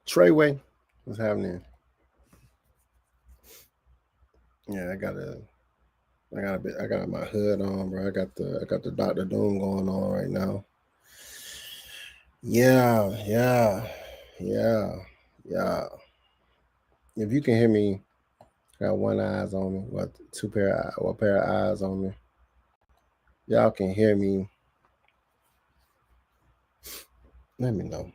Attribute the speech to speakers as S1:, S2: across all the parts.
S1: Treyway, what's happening? Yeah, I got my hood on, bro. I got the Dr. Doom going on right now. Yeah. If you can hear me, I got one eyes on me. What pair of eyes on me? Y'all can hear me. Let me know.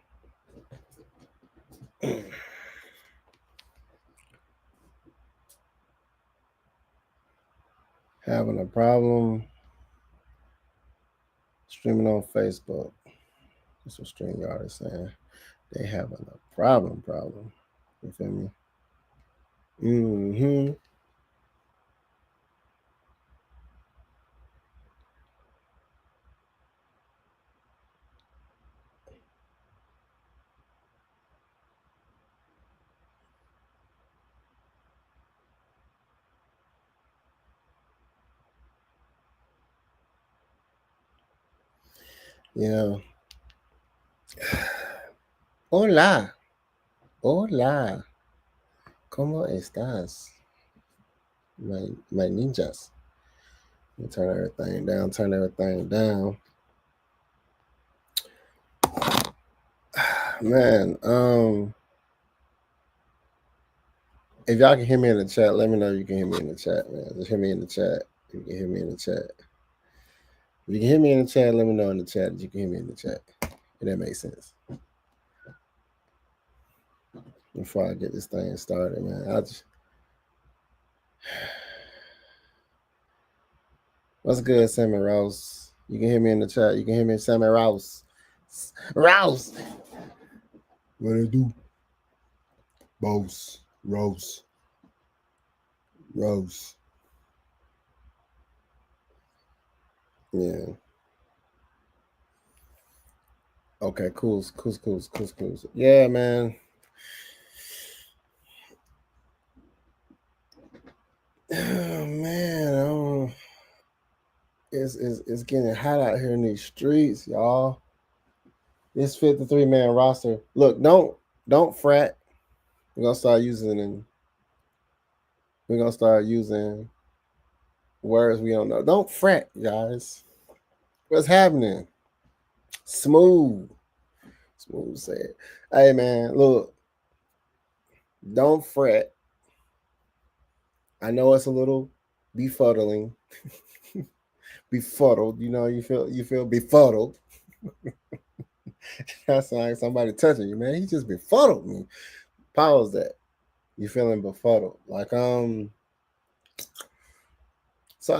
S1: Having a problem streaming on Facebook. That's what StreamYard is saying. They having a problem. You feel me? Mm-hmm. Yeah. Hola. Hola. ¿Cómo estás? My ninjas. Let me turn everything down. Man, if y'all can hear me in the chat, let me know you can hear me in the chat, man. Just hear me in the chat. You can hear me in the chat. If you can hear me in the chat, let me know in the chat that you can hear me in the chat. If that makes sense. Before I get this thing started, man. What's good, Sammy Rouse? You can hear me in the chat. You can hear me, Sammy Rouse. Rouse! What it do? Rose. Yeah. Okay, cool. Yeah, man. Oh, man. It's getting hot out here in these streets, y'all. This 53-man roster. Look, don't fret. We're gonna start using words we don't know. Don't fret, guys. What's happening? Smooth said. Hey, man, look. Don't fret. I know it's a little befuddling. Befuddled, you feel befuddled. That's like somebody touching you, man. He just befuddled me. Pause that. You feeling befuddled. So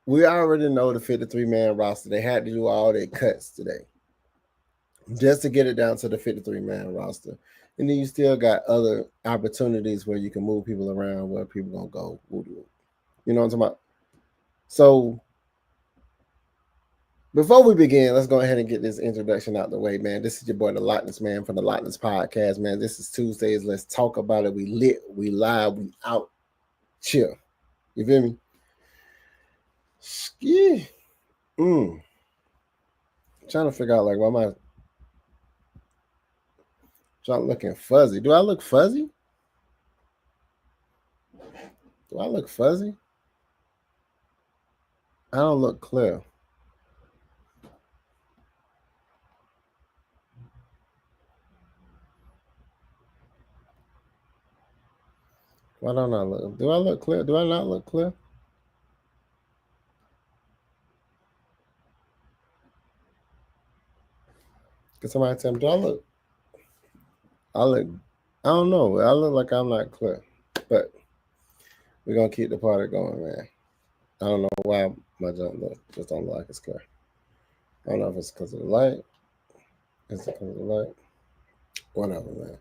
S1: we already know the 53-man roster. They had to do all their cuts today just to get it down to the 53-man roster. And then you still got other opportunities where you can move people around, where people gonna go. You know what I'm talking about? So before we begin, let's go ahead and get this introduction out the way, man. This is your boy, the Lochness, man, from the Lochness podcast, man. This is Tuesdays. Let's talk about it. We lit, we live, we out. Chill. You feel me? Yeah. Trying to figure out, like, why am I looking fuzzy? Do I look fuzzy? I don't look clear. Why don't I look? Do I look clear? Do I not look clear? Can somebody tell me? Do I look? I don't know. I look like I'm not clear, but we're gonna keep the party going, man. I don't know why my jump just don't look like it's clear. I don't know if it's because of the light. Is it because of the light? Whatever, man.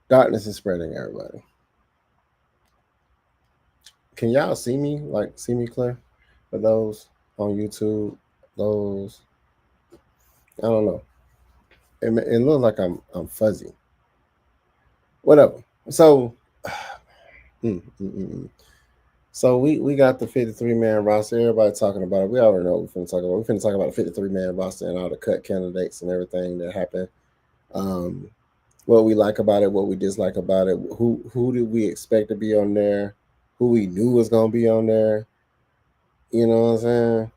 S1: Darkness is spreading, everybody. Can y'all see me? Like, see me clear? For those on YouTube, those, I don't know. It looks like I'm fuzzy. Whatever. So, So we got the 53-man roster. Everybody talking about it. We already know what we're finna talk about. We're finna talk about the 53-man roster and all the cut candidates and everything that happened. Um, what we like about it, what we dislike about it. Who did we expect to be on there? Who we knew was gonna be on there? You know what I'm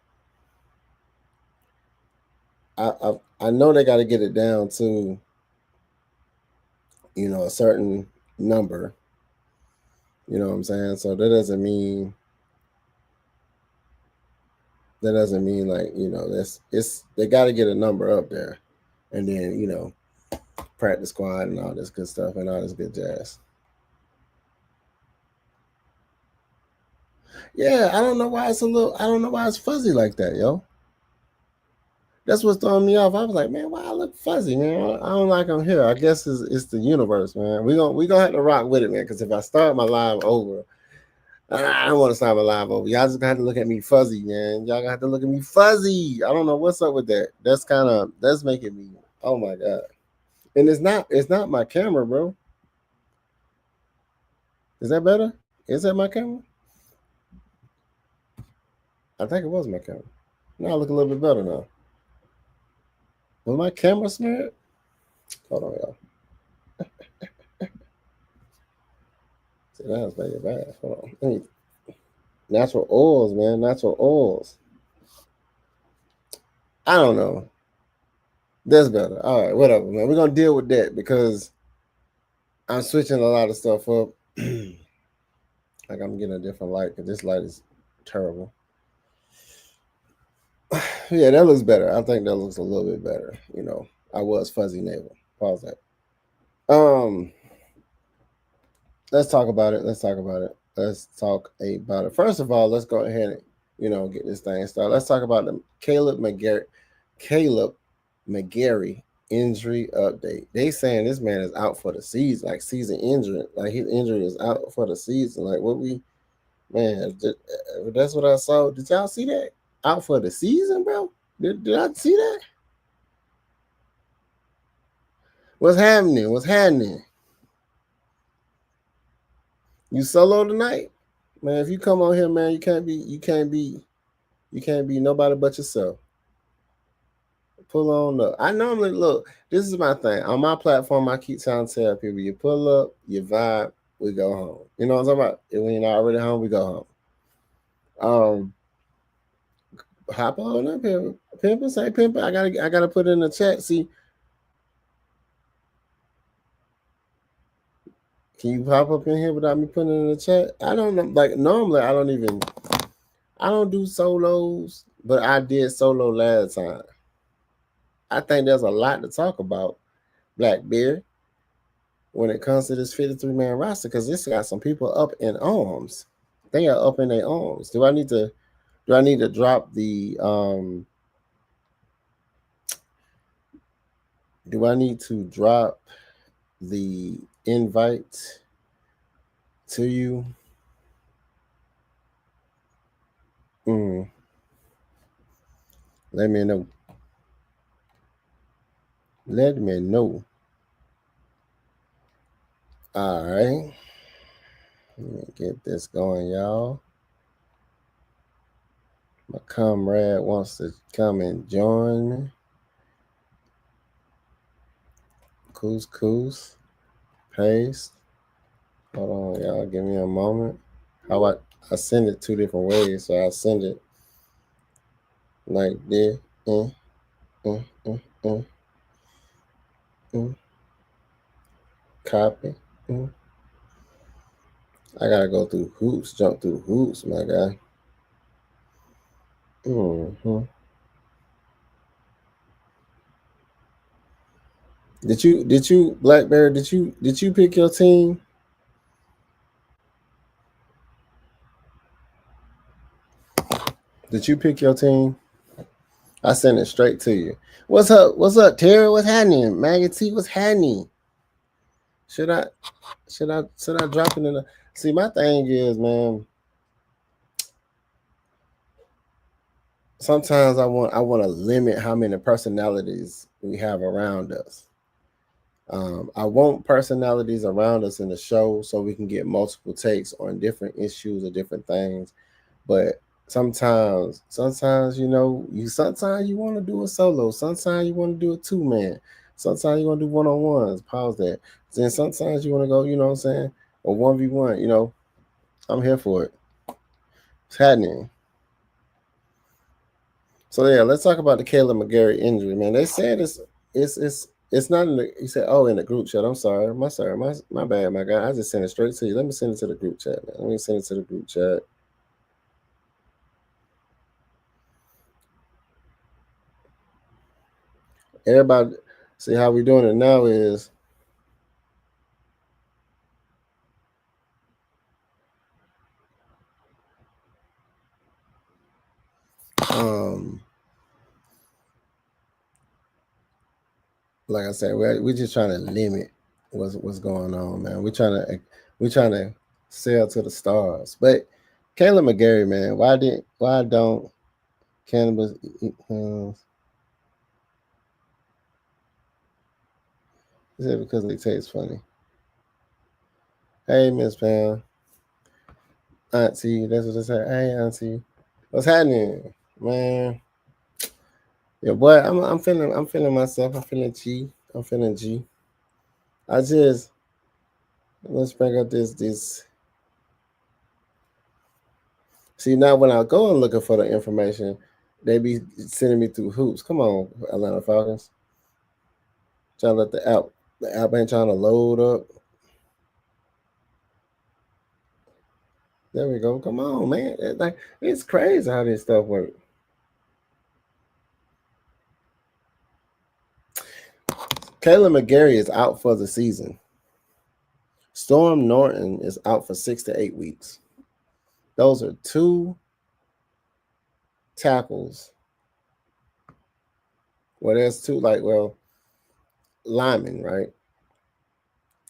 S1: saying? I know they got to get it down to a certain number. You know what I'm saying? So that doesn't mean like that's it's they got to get a number up there, and then practice squad and all this good stuff and all this good jazz. Yeah, I don't know why I don't know why it's fuzzy like that, yo. That's what's throwing me off. I was like, man, why I look fuzzy, man? I don't like them here. I guess it's the universe, man. We gonna have to rock with it, man. Because if I start my live over, I don't want to start my live over. Y'all just gonna have to look at me fuzzy, man. Y'all gonna have to look at me fuzzy. I don't know what's up with that. That's making me. Oh my god. And it's not my camera, bro. Is that better? Is that my camera? I think it was my camera. Now I look a little bit better now. Was my camera smeared? Hold on, y'all. See, that was very bad. Hold on. Natural oils, man. Natural oils. I don't know. That's better. All right, whatever, man. We're gonna deal with that because I'm switching a lot of stuff up. Like I'm getting a different light because this light is terrible. Yeah, that looks better. I think that looks a little bit better. I was fuzzy navel. Pause that. Let's talk about it. First of all, let's go ahead and get this thing started. Let's talk about the Kaleb McGary injury update. They saying this man is out for the season, like season injury. Like his injury is out for the season. Like that's what I saw. Did y'all see that? Out for the season, bro? Did I see that? What's happening? What's happening? You solo tonight? Man, if you come on here, man, you can't be nobody but yourself. Pull on up. I normally look, this is my thing. On my platform, I keep trying to tell people you pull up, you vibe, we go home. You know what I'm talking about? If when you're not already home, we go home. Hop on up here. Pimpin', say pimpin'. I gotta put it in the chat. See, can you pop up in here without me putting it in the chat? I don't know. Like normally I don't do solos, but I did solo last time. I think there's a lot to talk about, Blackbeard, when it comes to this 53-man roster, because this got some people up in arms. They are up in their arms. Do I need to drop the do I need to drop the invite to you? Let me know. Let me know. All right. Let me get this going, y'all. My comrade wants to come and join me. Coos. Paste. Hold on, y'all. Give me a moment. How I send it two different ways. So I send it like this. Copy. I gotta go through hoops, jump through hoops, my guy. Did you Blackberry? Did you pick your team? Did you pick your team? I sent it straight to you. What's up? What's up, Terry? What's happening? Maggie T, what's happening? Should I drop it in the see my thing is, man. Sometimes I want to limit how many personalities we have around us. I want personalities around us in the show so we can get multiple takes on different issues or different things. But sometimes sometimes you want to do a solo. Sometimes you want to do a 2-man. Sometimes you want to do one-on-ones. Pause that. Then sometimes you want to go, you know what I'm saying, or 1v1. I'm here for it. It's happening. So yeah, let's talk about the Kaleb McGary injury, man. They said it's not in the. He said, "Oh, in the group chat." I'm sorry, my bad, my guy. I just sent it straight to you. Let me send it to the group chat, man. Let me send it to the group chat. Everybody, see how we doing it now is. Like I said, we're just trying to limit what's going on, man. We're trying to sail to the stars. But Kaleb McGary, man, why don't cannabis eat Hellams? Is it because they taste funny? Hey, Miss Pam, Auntie, that's what they say. Hey, Auntie, what's happening, man? Yeah, boy, I'm feeling myself. I'm feeling G. I'm feeling G. Let's bring up this. See, now when I go and looking for the information, they be sending me through hoops. Come on, Atlanta Falcons. Trying to let the app ain't trying to load up. There we go. Come on, man. It's crazy how this stuff works. Kaleb McGary is out for the season. Storm Norton is out for 6 to 8 weeks. Those are 2 tackles. Well, there's 2 linemen, right?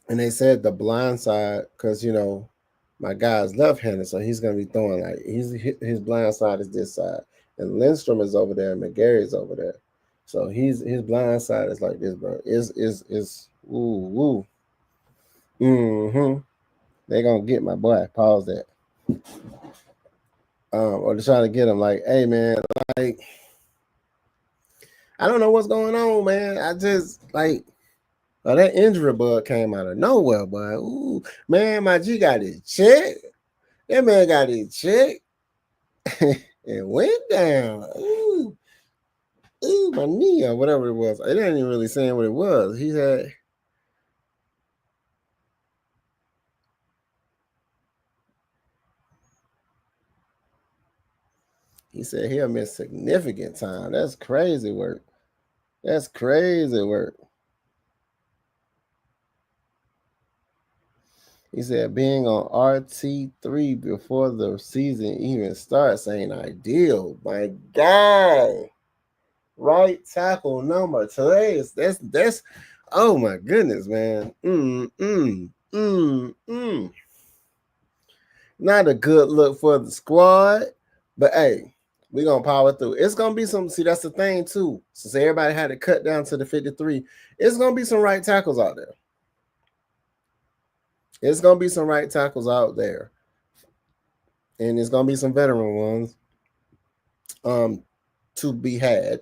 S1: And they said the blind side, because my guy's left-handed, so he's gonna be throwing his blind side is this side, and Lindstrom is over there, and McGary is over there. So his blind side is like this, bro. Is woo. They gonna get my boy. Pause that. Or they're trying to get him like, hey man, like I don't know what's going on, man. I just that injury bug came out of nowhere, boy. Ooh, man, my G got his check. That man got his check. It went down. Ooh, my knee or whatever it was. It ain't even really saying what it was. He said he'll miss significant time. That's crazy work. That's crazy work. He said being on RT3 before the season even starts ain't ideal. My guy. Right tackle number today is that's oh my goodness, man. Not a good look for the squad, but hey, we're gonna power through. It's gonna be some. See, that's the thing too. Since everybody had to cut down to the 53, it's gonna be some right tackles out there. It's gonna be some right tackles out there, and it's gonna be some veteran ones to be had.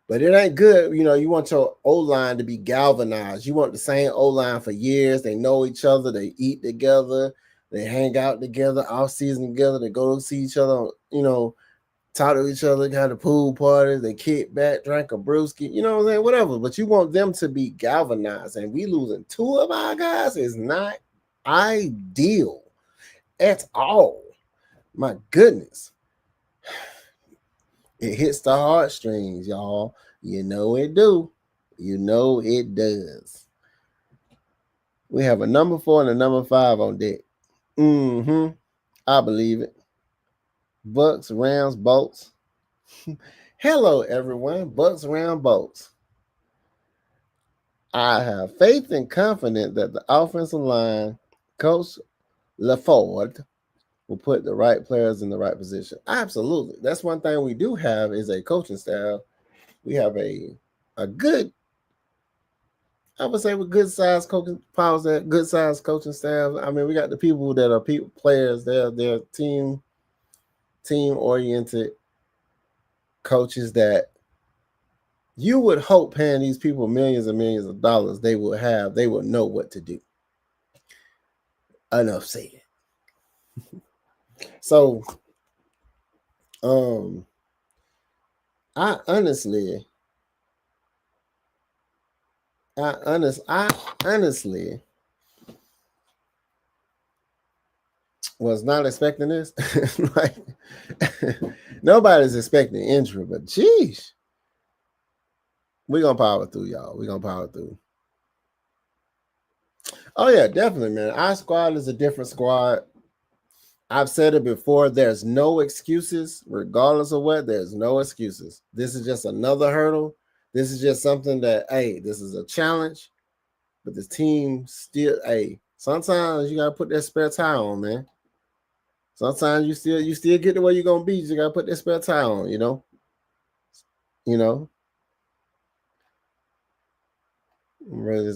S1: But it ain't good. You want your O-line to be galvanized. You want the same O-line for years. They know each other. They eat together. They hang out together, off season together. They go to see each other, talk to each other, got a pool party. They kick back, drink a brewski, you know what I'm saying? Whatever. But you want them to be galvanized. And we losing 2 of our guys is not ideal at all. My goodness. It hits the heartstrings, y'all. You know it do. You know it does. We have a number 4 and a number 5 on deck. I believe it. Bucks, Rams, Bolts. Hello, everyone. Bucks, Rams, Bolts. I have faith and confidence that the offensive line, Coach LaFord, will put the right players in the right position. Absolutely. That's one thing we do have is a coaching staff. We have a good I would say with good sized coaching powers, that good sized coaching staff. I mean, we got the people that are players. They're team oriented coaches that you would hope paying these people millions and millions of dollars, they would know what to do. Enough said. So, I honestly was not expecting this. Like, nobody's expecting injury, but geez, we're gonna power through, y'all. We're gonna power through. Oh yeah, definitely, man. Our squad is a different squad. I've said it before. There's no excuses, regardless of what. There's no excuses. This is just another hurdle. This is just something that, hey, this is a challenge. But the team still, hey, sometimes you gotta put that spare tire on, man. Sometimes you still get to where you're gonna be. You just gotta put that spare tire on, you know. You know. Really,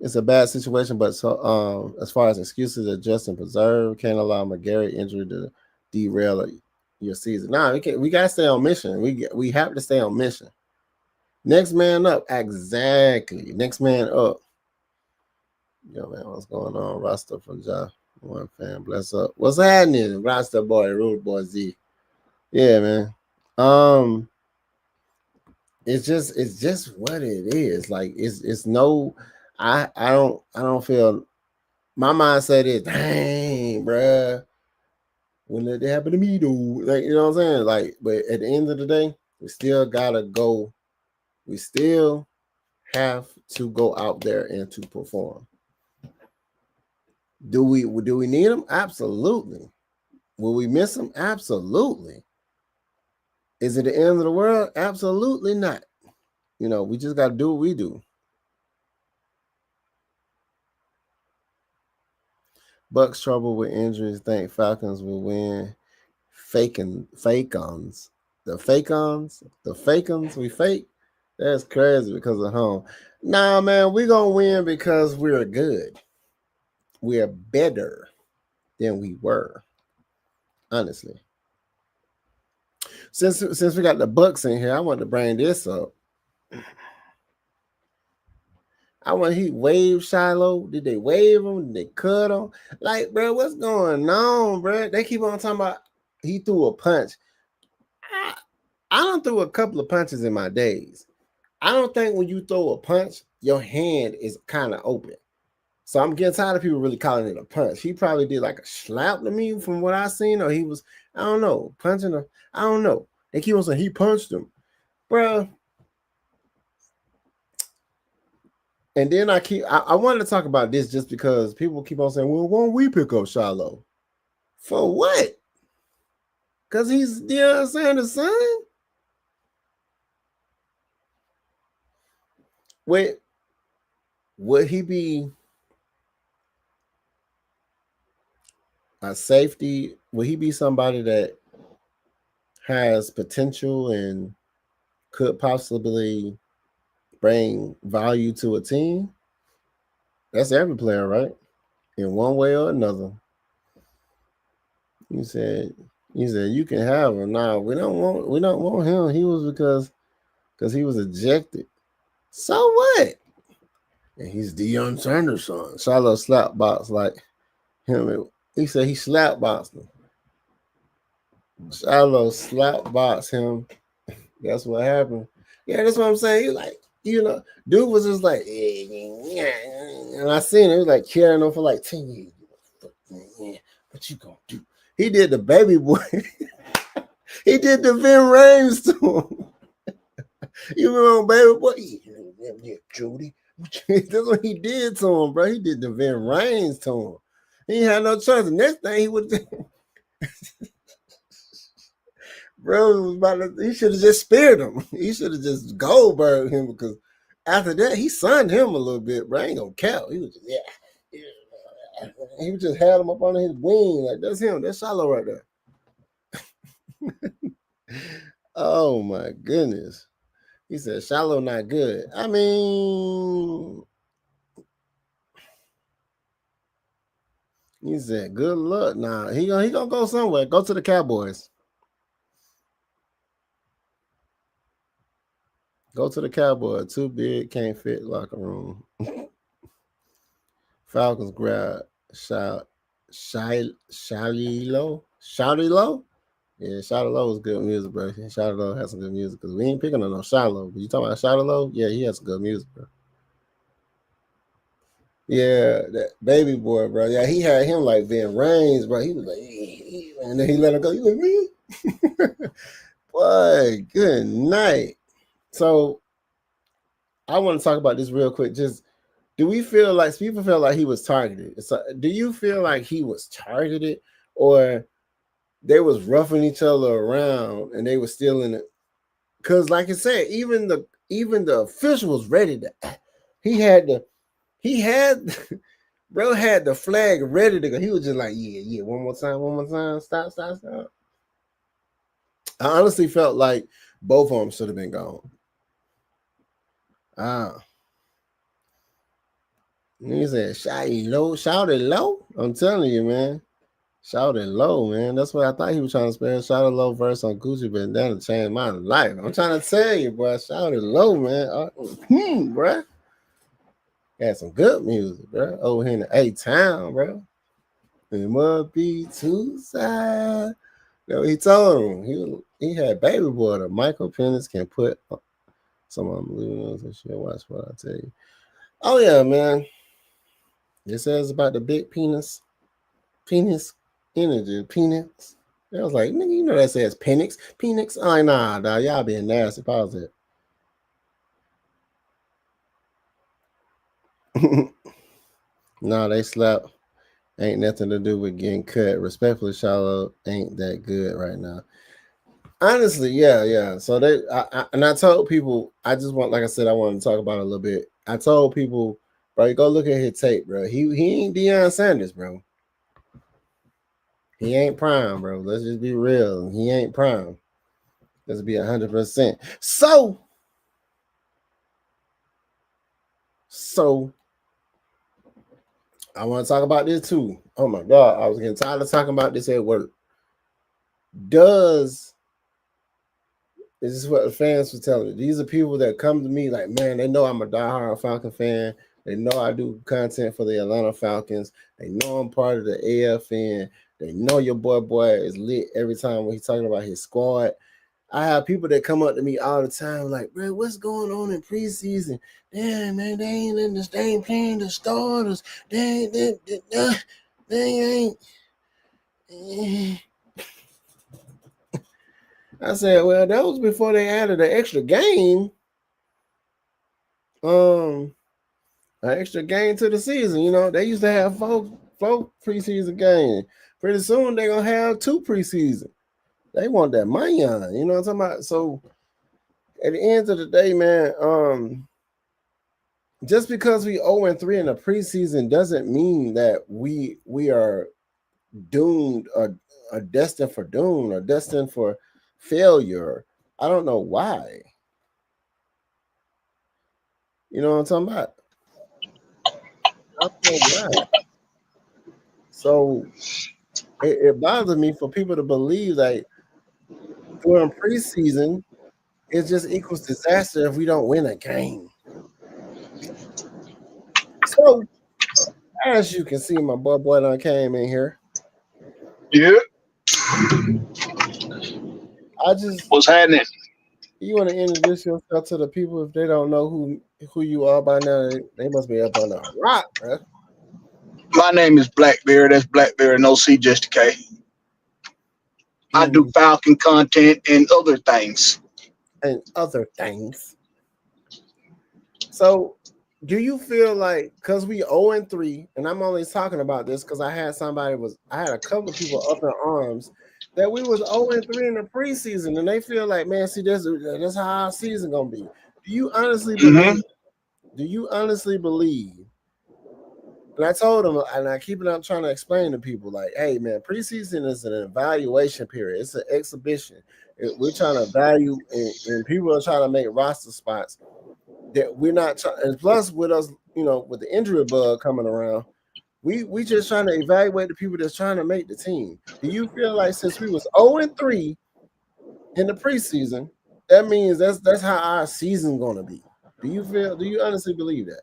S1: it's a bad situation, but so as far as excuses, adjust and preserve, can't allow McGary injury to derail your season. Nah, we gotta stay on mission. We have to stay on mission. Next man up, exactly. Next man up. Yo, man, what's going on? Roster from Ja One fan, bless up. What's happening? Roster boy, Rude Boy Z. Yeah, man. It's just what it is. Like it's no. I don't feel. My mindset is, dang, bruh. Wouldn't let that happen to me, dude. Like, you know what I'm saying? Like, but at the end of the day, we still gotta go. We still have to go out there and to perform. Do we need them? Absolutely. Will we miss them? Absolutely. Is it the end of the world? Absolutely not. You know, we just got to do what we do. Bucks trouble with injuries. Think Falcons will win. Falcons. The Falcons we fake. That's crazy because of home. Nah, man, we gonna win because we're good. We're better than we were. Honestly. Since we got the Bucks in here, I want to bring this up. He waved Shilo. Did they wave him? Did they cut him? Like, bro, what's going on, bro? They keep on talking about he threw a punch. I don't threw a couple of punches in my days. I don't think when you throw a punch, your hand is kind of open. So I'm getting tired of people really calling it a punch. He probably did like a slap to me from what I seen, or he was, I don't know, punching him. I don't know. They keep on saying he punched him. Bro. And then I wanted to talk about this just because people keep on saying, well, won't we pick up Shilo? For what? Because he's Deion Sanders' son? Wait, would he be a safety? Would he be somebody that has potential and could possibly bring value to a team? That's every player, right? In one way or another. You said you can have him. Nah, we don't want him. He was because he was ejected. So what? And he's Deion Sanders' son. Shilo slap box like him. He said he slap boxed him. Shilo slap box him. That's what happened. Yeah, that's what I'm saying. He like, you know, dude was just like, and I seen him. He was like carrying him for like 10 years. What you gonna do? He did the baby boy. He did the Vin Rames to him. You remember baby boy? Yeah, Judy. That's what he did to him, bro. He did the Vin Rames to him. He had no choice. The next thing he would bro, he should have just spared him. He should have just Goldberg him because after that, he sunned him a little bit, bro. I ain't gonna count. He was just, he just had him up under his wing. Like, that's him. That's Shilo right there. Oh, my goodness. He said Shilo not good. I mean, he said good luck. Nah, he gonna go somewhere. Go to the Cowboys. Go to the Cowboys. Too big, can't fit locker room. Falcons grab Shilo. Shilo? Yeah, Shilo is good music, bro. Shilo has some good music because we ain't picking on no Shilo. But you talking about Shilo? Yeah, he has some good music, bro. Yeah, that baby boy, bro. Yeah, he had him like Van Reigns, bro. He was like, and then he let him go. He like, really? Boy, good night. So I want to talk about this real quick. Just do we feel like people feel like he was targeted? So, do you feel like he was targeted, or they was roughing each other around and they were still in it? Because, like I said, even the official was ready to. He had bro had the flag ready to go. He was just like, yeah, one more time, stop. I honestly felt like both of them should have been gone. He said, shout it low. I'm telling you, man. Shout it low, man. That's what I thought he was trying to spell. Shout it low verse on Gucci, but that'll change my life. I'm trying to tell you, bro. Shout it low, man. Bro. Got some good music, bro. Over here in the A-Town, bro. It must be two sides. You know, he told him he had baby boy. The Michael Penix can put some of them lose and shit. Watch what I tell you. Oh yeah, man. It says about the big penis energy, penis. I was like, nigga, you know that says Penix. Oh, nah, dog. Y'all being nasty. Pause it. No, they slapped. Ain't nothing to do with getting cut. Respectfully, Shilo ain't that good right now. Honestly, yeah. So I told people, I just want, like I said, I wanted to talk about it a little bit. I told people, bro, go look at his tape, bro. He ain't Deion Sanders, bro. He ain't prime, bro. Let's just be real. He ain't prime. Let's be 100%. So I want to talk about this too. Oh my God, I was getting tired of talking about this at work. This is what the fans were telling me. These are people that come to me like, man, they know I'm a diehard Falcon fan. They know I do content for the Atlanta Falcons. They know I'm part of the AFN. They know your boy is lit every time when he's talking about his squad. I have people that come up to me all the time like, bro, what's going on in preseason? Damn, man, they ain't playing the starters. They ain't. I said, well, that was before they added an extra game. An extra game to the season. You know, they used to have four preseason games. Pretty soon they're gonna have 2 preseason. They want that money on, you know what I'm talking about? So at the end of the day, man, just because we 0-3 in the preseason doesn't mean that we are doomed or destined for doom or destined for failure. I don't know why. You know what I'm talking about? I don't know why. So it bothers me for people to believe that during preseason it just equals disaster if we don't win a game. So as you can see, my boy done came in here.
S2: Yeah.
S1: What's
S2: happening?
S1: You want to introduce yourself to the people if they don't know who you are by now? They must be up on the rock, bro.
S2: My name is Blackberry. That's Blackberry, no C, just a K. I do Falcon content and other things.
S1: So, do you feel like, because we 0-3, and I'm only talking about this because I had a couple of people up in arms that we was 0-3 in the preseason, and they feel like, man, see, that's how our season gonna be. Do you honestly believe? Do you honestly believe And I told him, and I keep it on trying to explain to people, like, hey, man, preseason is an evaluation period. It's an exhibition. We're trying to value, and people are trying to make roster spots that we're not trying. And plus, with us, with the injury bug coming around, we just trying to evaluate the people that's trying to make the team. Do you feel like since we was 0-3 in the preseason, that means that's how our season's gonna be? Do you honestly believe that?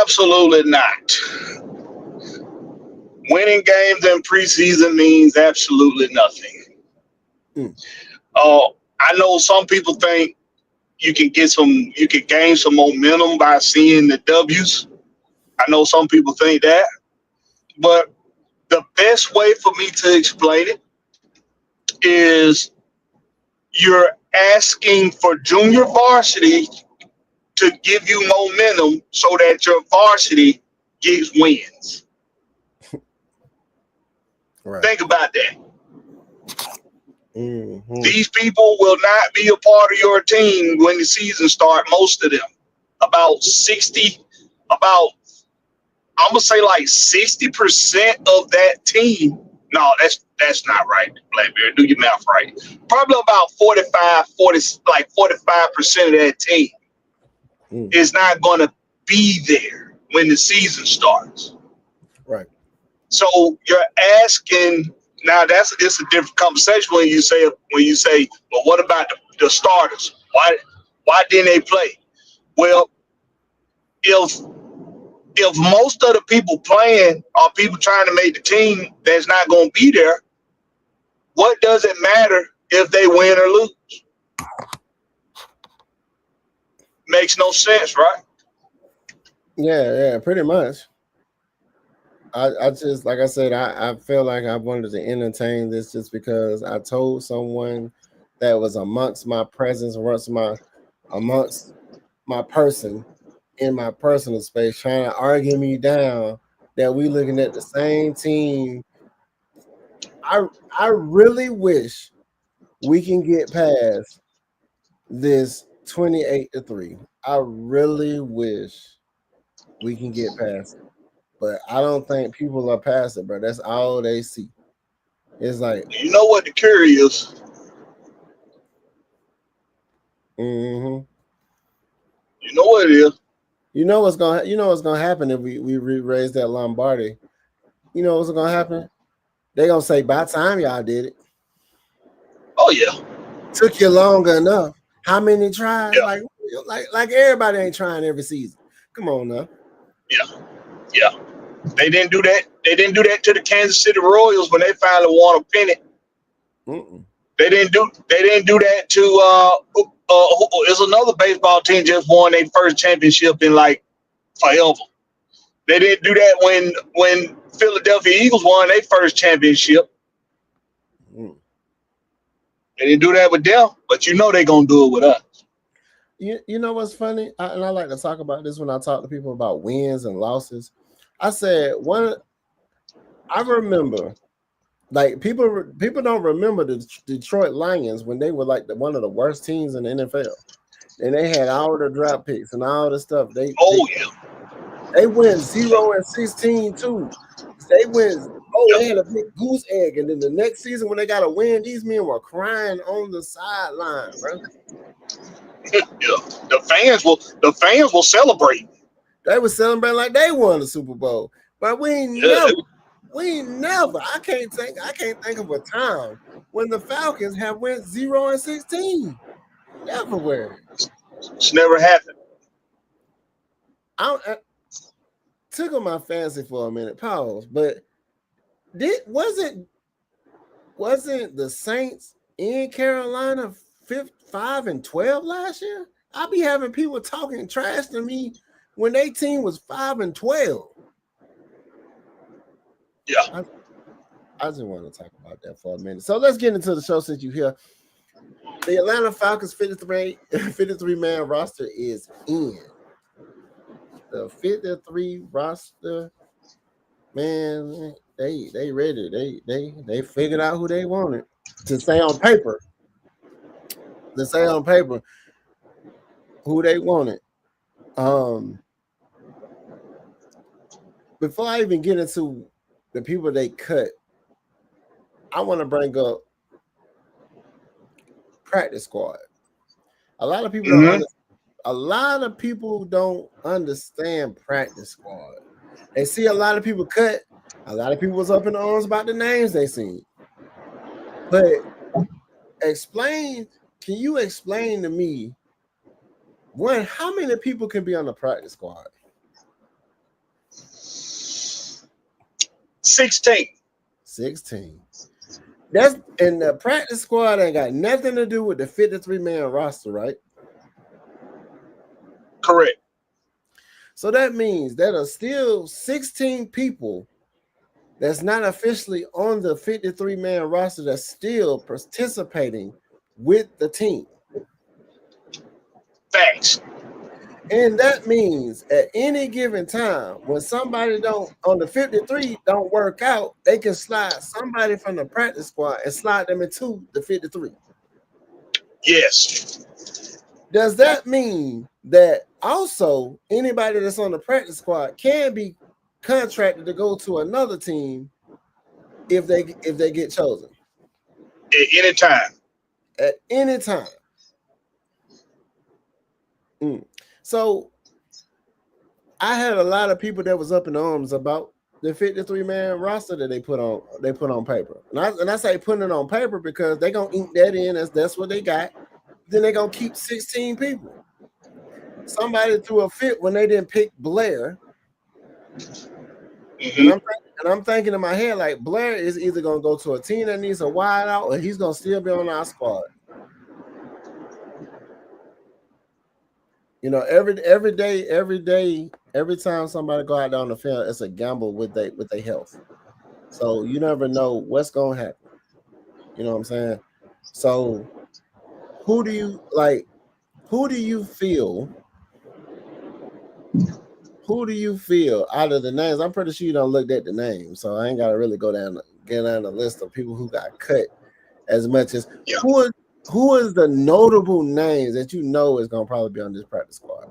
S2: Absolutely not. Winning games in preseason means absolutely nothing. I know some people think you can gain some momentum by seeing the W's. I know some people think that, but the best way for me to explain it is you're asking for junior varsity to give you momentum so that your varsity gets wins.
S1: Right.
S2: Think about that.
S1: Mm-hmm.
S2: These people will not be a part of your team when the season starts, most of them. I'm going to say like 60% of that team. No, that's not right, Blackberry. Do your math right. Probably about 45% of that team is not going to be there when the season starts.
S1: Right.
S2: So you're asking now. It's a different conversation when you say, well, what about the starters? Why didn't they play? Well, if most of the people playing are people trying to make the team that's not going to be there, what does it matter if they win or lose? Makes no sense, right?
S1: Yeah, pretty much. I just, like I said, I feel like I wanted to entertain this just because I told someone that was amongst my presence, amongst my person in my personal space, trying to argue me down that we looking at the same team. I really wish we can get past this 28-3. I really wish we can get past it. But I don't think people are past it, bro. That's all they see. It's like,
S2: you know what the cure is?
S1: mm-hmm.
S2: You know what it is?
S1: You know what's gonna happen if we raise that Lombardi. You know what's gonna happen? They gonna say by the time y'all did it.
S2: Oh yeah.
S1: Took you longer enough. How many tries?
S2: Yeah.
S1: Like everybody ain't trying every season. Come on now.
S2: Yeah. They didn't do that. They didn't do that to the Kansas City Royals when they finally won a pennant. They didn't do that to it's another baseball team just won their first championship in like forever. They didn't do that when Philadelphia Eagles won their first championship. They didn't do that with them, but you know they're gonna do it with us.
S1: You know what's funny? I like to talk about this when I talk to people about wins and losses. I said I remember, like people don't remember the Detroit Lions when they were like one of the worst teams in the NFL, and they had all the draft picks and all the stuff. They went 0-16 too. They went. They had a big goose egg, and then the next season when they got a win, these men were crying on the sideline, bro.
S2: Yeah, the fans will celebrate.
S1: They were celebrating like they won the Super Bowl, but we never. I can't think of a time when the Falcons have went 0-16. Never were.
S2: It's never happened.
S1: I took on my fancy for a minute. Pause. But wasn't the Saints in Carolina 5-12 last year? I be having people talking trash to me when their team was 5-12.
S2: Yeah.
S1: I just want to talk about that for a minute. So let's get into the show since you're here. The Atlanta Falcons 53-man roster is in. The 53 roster, man, they ready. They figured out who they wanted to say on paper. Who they wanted. before I even get into the people they cut, I want to bring up practice squad. A lot of people don't understand. A lot of people don't understand practice squad. They see a lot of people cut. A lot of people was up in arms about the names they seen. But can you explain to me, one, how many people can be on the practice squad?
S2: 16.
S1: 16. That's and the practice squad ain't got nothing to do with the 53-man roster, right?
S2: Correct.
S1: So that means there are still 16 people that's not officially on the 53-man roster that's still participating with the team.
S2: Facts.
S1: And that means at any given time, when somebody on the 53 don't work out, they can slide somebody from the practice squad and slide them into the 53.
S2: Yes.
S1: Does that mean that also anybody that's on the practice squad can be contracted to go to another team if they get chosen?
S2: At any time.
S1: At any time. So I had a lot of people that was up in arms about the 53-man roster that they put on paper. And I say putting it on paper because they're gonna ink that in as that's what they got. Then they're gonna keep 16 people. Somebody threw a fit when they didn't pick Blair. And I'm thinking in my head, like, Blair is either gonna go to a team that needs a wide out or he's gonna still be on our squad. You know, every day, every time somebody go out there on the field, it's a gamble with their health. So you never know what's gonna happen. You know what I'm saying? So who do you feel out of the names? I'm pretty sure you don't looked at the names, so I ain't gotta really get down the list of people who got cut as much as who is the notable names that you know is gonna probably be on this practice squad?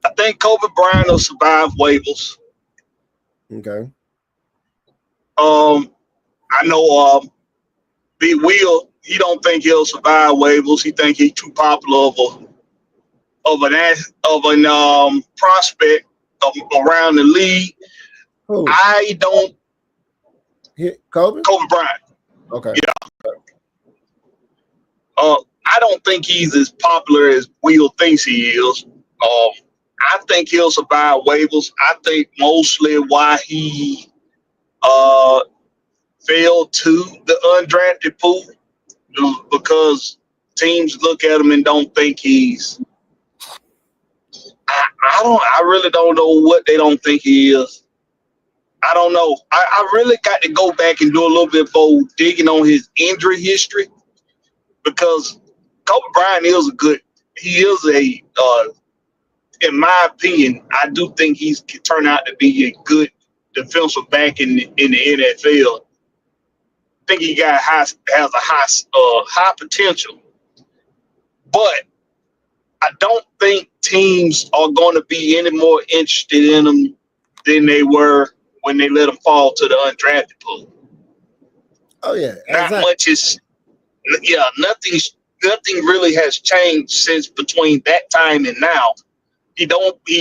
S2: I think Kobe Bryant will survive waivers.
S1: Okay.
S2: I know B Will, he don't think he'll survive waivers. He think he's too popular of an prospect around the league.
S1: Who?
S2: I don't.
S1: Kobe
S2: Bryant.
S1: Okay.
S2: Yeah. I don't think he's as popular as Will thinks he is. I think he'll survive waivers. I think mostly why he fell to the undrafted pool because teams look at him and don't think he's. I really don't know what they don't think he is. I don't know. I really got to go back and do a little bit more digging on his injury history because Kobe Bryant in my opinion, I do think he can turn out to be a good defensive back in the NFL. I think he has a high potential, but I don't think teams are going to be any more interested in him than they were when they let him fall to the undrafted pool.
S1: Oh yeah,
S2: nothing really has changed since between that time and now. He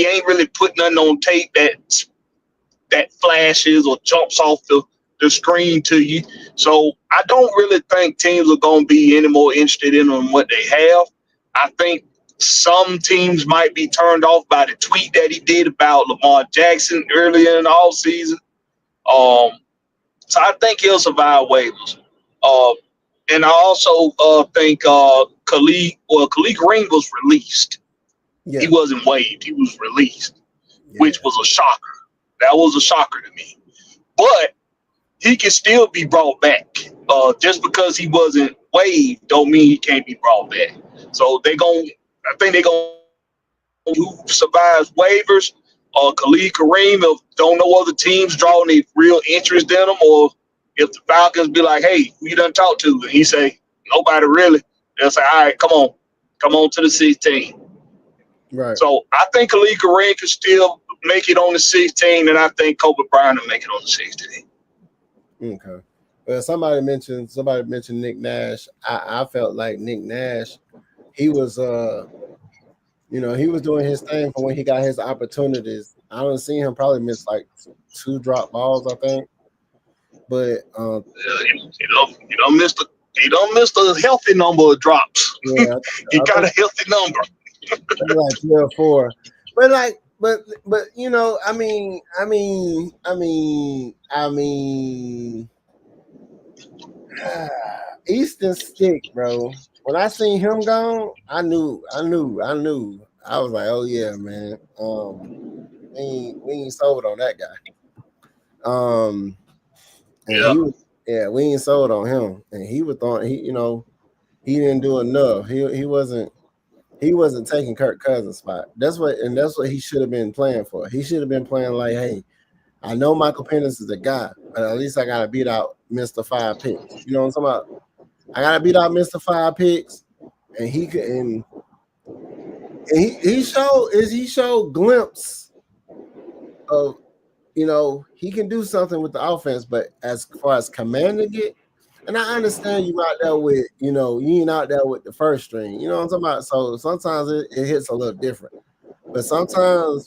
S2: ain't really put nothing on tape that flashes or jumps off the screen to you. So I don't really think teams are going to be any more interested in him than what they have. I think some teams might be turned off by the tweet that he did about Lamar Jackson earlier in the offseason. So I think he'll survive waivers. And I also think Kaleb Green was released. Yeah. He wasn't waived. He was released, which was a shocker. That was a shocker to me. But he can still be brought back. Just because he wasn't waived don't mean he can't be brought back. So I think they're going to who survives waivers. Khalid Kareem, if don't know other teams draw any real interest in him, or if the Falcons be like, hey, who you done talk to? And he say, nobody really. They'll say, all right, come on to the 16.
S1: Right.
S2: So I think Khalid Kareem can still make it on the 16, and I think Kobe Bryant will make it on the 16.
S1: Okay. Well, somebody mentioned Nick Nash. I felt like Nick Nash, he was he was doing his thing from when he got his opportunities. I don't see him probably miss like 2 drop balls, I think. But
S2: You don't miss the healthy number of drops.
S1: yeah,
S2: You
S1: I
S2: got
S1: think
S2: a healthy number.
S1: maybe like 3 or 4. But like, but Easton Stick, bro. When I seen him gone, I knew. I was like, oh yeah, man. We ain't sold on that guy. And
S2: Yeah.
S1: he was, yeah, we ain't sold on him. And he was throwing, he didn't do enough. He wasn't taking Kirk Cousins' spot. That's what he should have been playing for. He should have been playing like, hey, I know Michael Penix is a guy, but at least I gotta beat out Mr. 5 picks. You know what I'm talking about? I gotta beat out Mr. 5 picks, and he could, and he showed glimpse of, he can do something with the offense, but as far as commanding it, and I understand you out there with, you ain't out there with the first string. You know what I'm talking about? So sometimes it hits a little different. But sometimes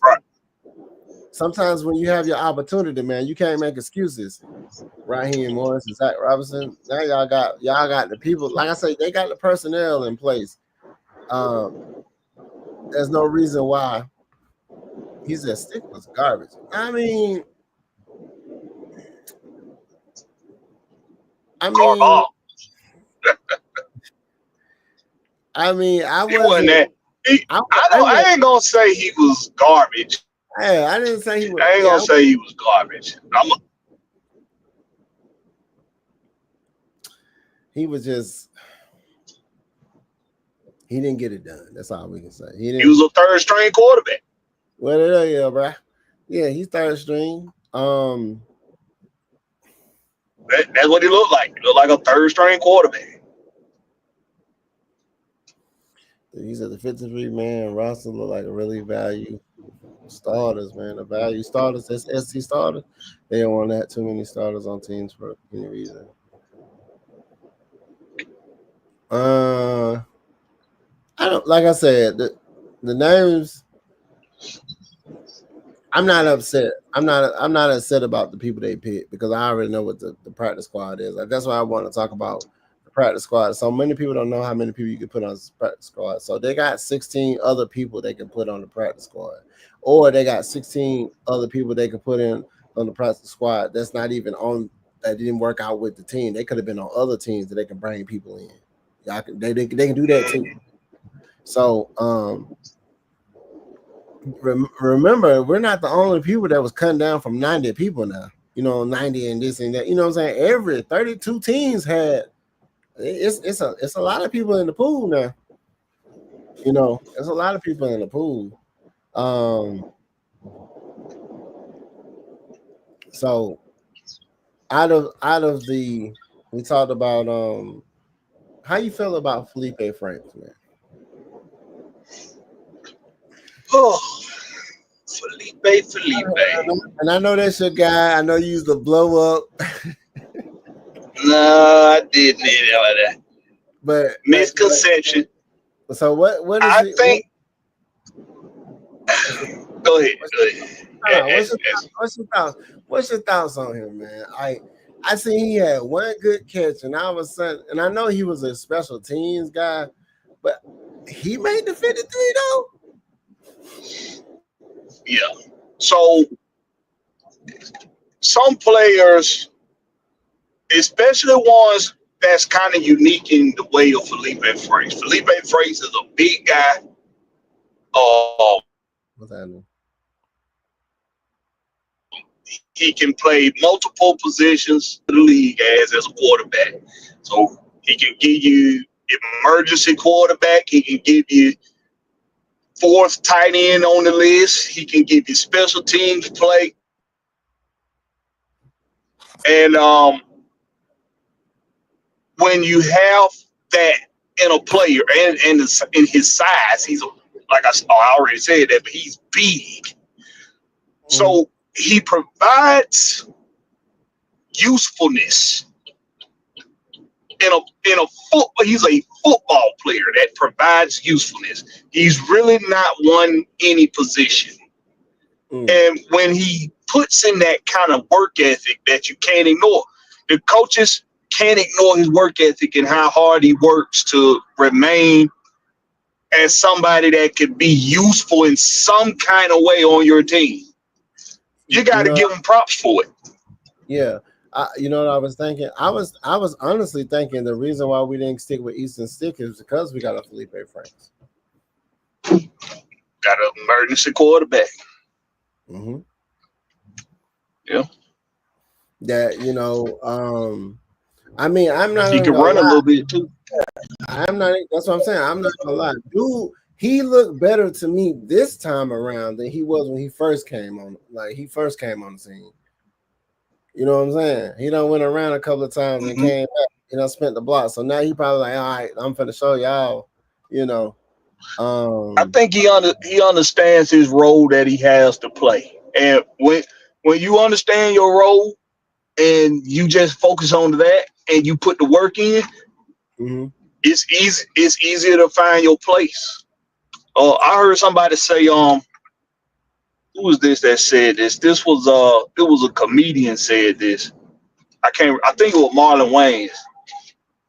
S1: when you have your opportunity, man, you can't make excuses. Raheem Morris and Zach Robinson. Now y'all got the people. Like I say, they got the personnel in place. There's no reason why he said Stick was garbage. I mean, I
S2: He wasn't that. I ain't gonna say he was garbage.
S1: Hey, I didn't say he was.
S2: I ain't gonna say he was garbage.
S1: He was just. He didn't get it done. That's all we can say.
S2: He was a third string quarterback.
S1: Well, yeah, bro. Yeah, he's third string.
S2: That's what he looked like. He looked like a third string quarterback.
S1: He said the 53-man roster look like a really value starters, man. The value starters, that's SC starters. They don't want to have too many starters on teams for any reason. I don't, like I said, the names. I'm not upset. I'm not upset about the people they pick because I already know what the practice squad is. Like, that's why I want to talk about the practice squad. So many people don't know how many people you can put on the practice squad. So they got 16 other people they can put on the practice squad, or they got 16 other people they can put in on the practice squad that's not even on, that didn't work out with the team. They could have been on other teams that they can bring people in. They can do that too. So remember, we're not the only people that was cutting down from 90 people now. 90 and this and that. You know what I'm saying? Every 32 teams had it's a lot of people in the pool now. There's a lot of people in the pool. So out of the, we talked about how you feel about Felipe Franks, man?
S2: Oh, Felipe.
S1: And I know that's your guy. I know you used to blow up.
S2: No, I didn't need all of that.
S1: But
S2: misconception.
S1: So what is
S2: I
S1: it?
S2: think. Go ahead.
S1: What's your thoughts on him, man? I see he had one good catch, and all of a sudden, and I know he was a special teams guy, but he made the 53 though.
S2: Yeah. So some players, especially ones that's kind of unique in the way of Felipe Franks. Felipe Franks is a big guy.
S1: What's happening?
S2: He can play multiple positions in the league as a quarterback. So he can give you emergency quarterback. He can give you fourth tight end on the list. He can give you special teams play. And when you have that in a player and in his size, he's I already said that, but he's big. So he provides usefulness in a football. He's a football player that provides usefulness. He's really not one any position. And when he puts in that kind of work ethic that you can't ignore, the coaches can't ignore his work ethic and how hard he works to remain as somebody that could be useful in some kind of way on your team. You got to give him props for it.
S1: Yeah. You know what I was thinking? I was honestly thinking the reason why we didn't stick with Easton Stick is because we got a Felipe Franks.
S2: Got an emergency quarterback.
S1: Mm-hmm.
S2: Yeah.
S1: That, I mean, I'm not.
S2: He can run a little bit too.
S1: I'm not. That's what I'm saying. I'm not gonna lie, dude. He looked better to me this time around than he was when he first came on. Like he first came on the scene. You know what I'm saying? He done went around a couple of times and came back. Spent the block. So now he probably like, all right, I'm finna show y'all.
S2: I think he understands his role that he has to play, and when you understand your role and you just focus on that and you put the work in, it's easy. It's easier to find your place. I heard somebody say, who was this that said this? This was it was a comedian said this. I think it was Marlon Wayans.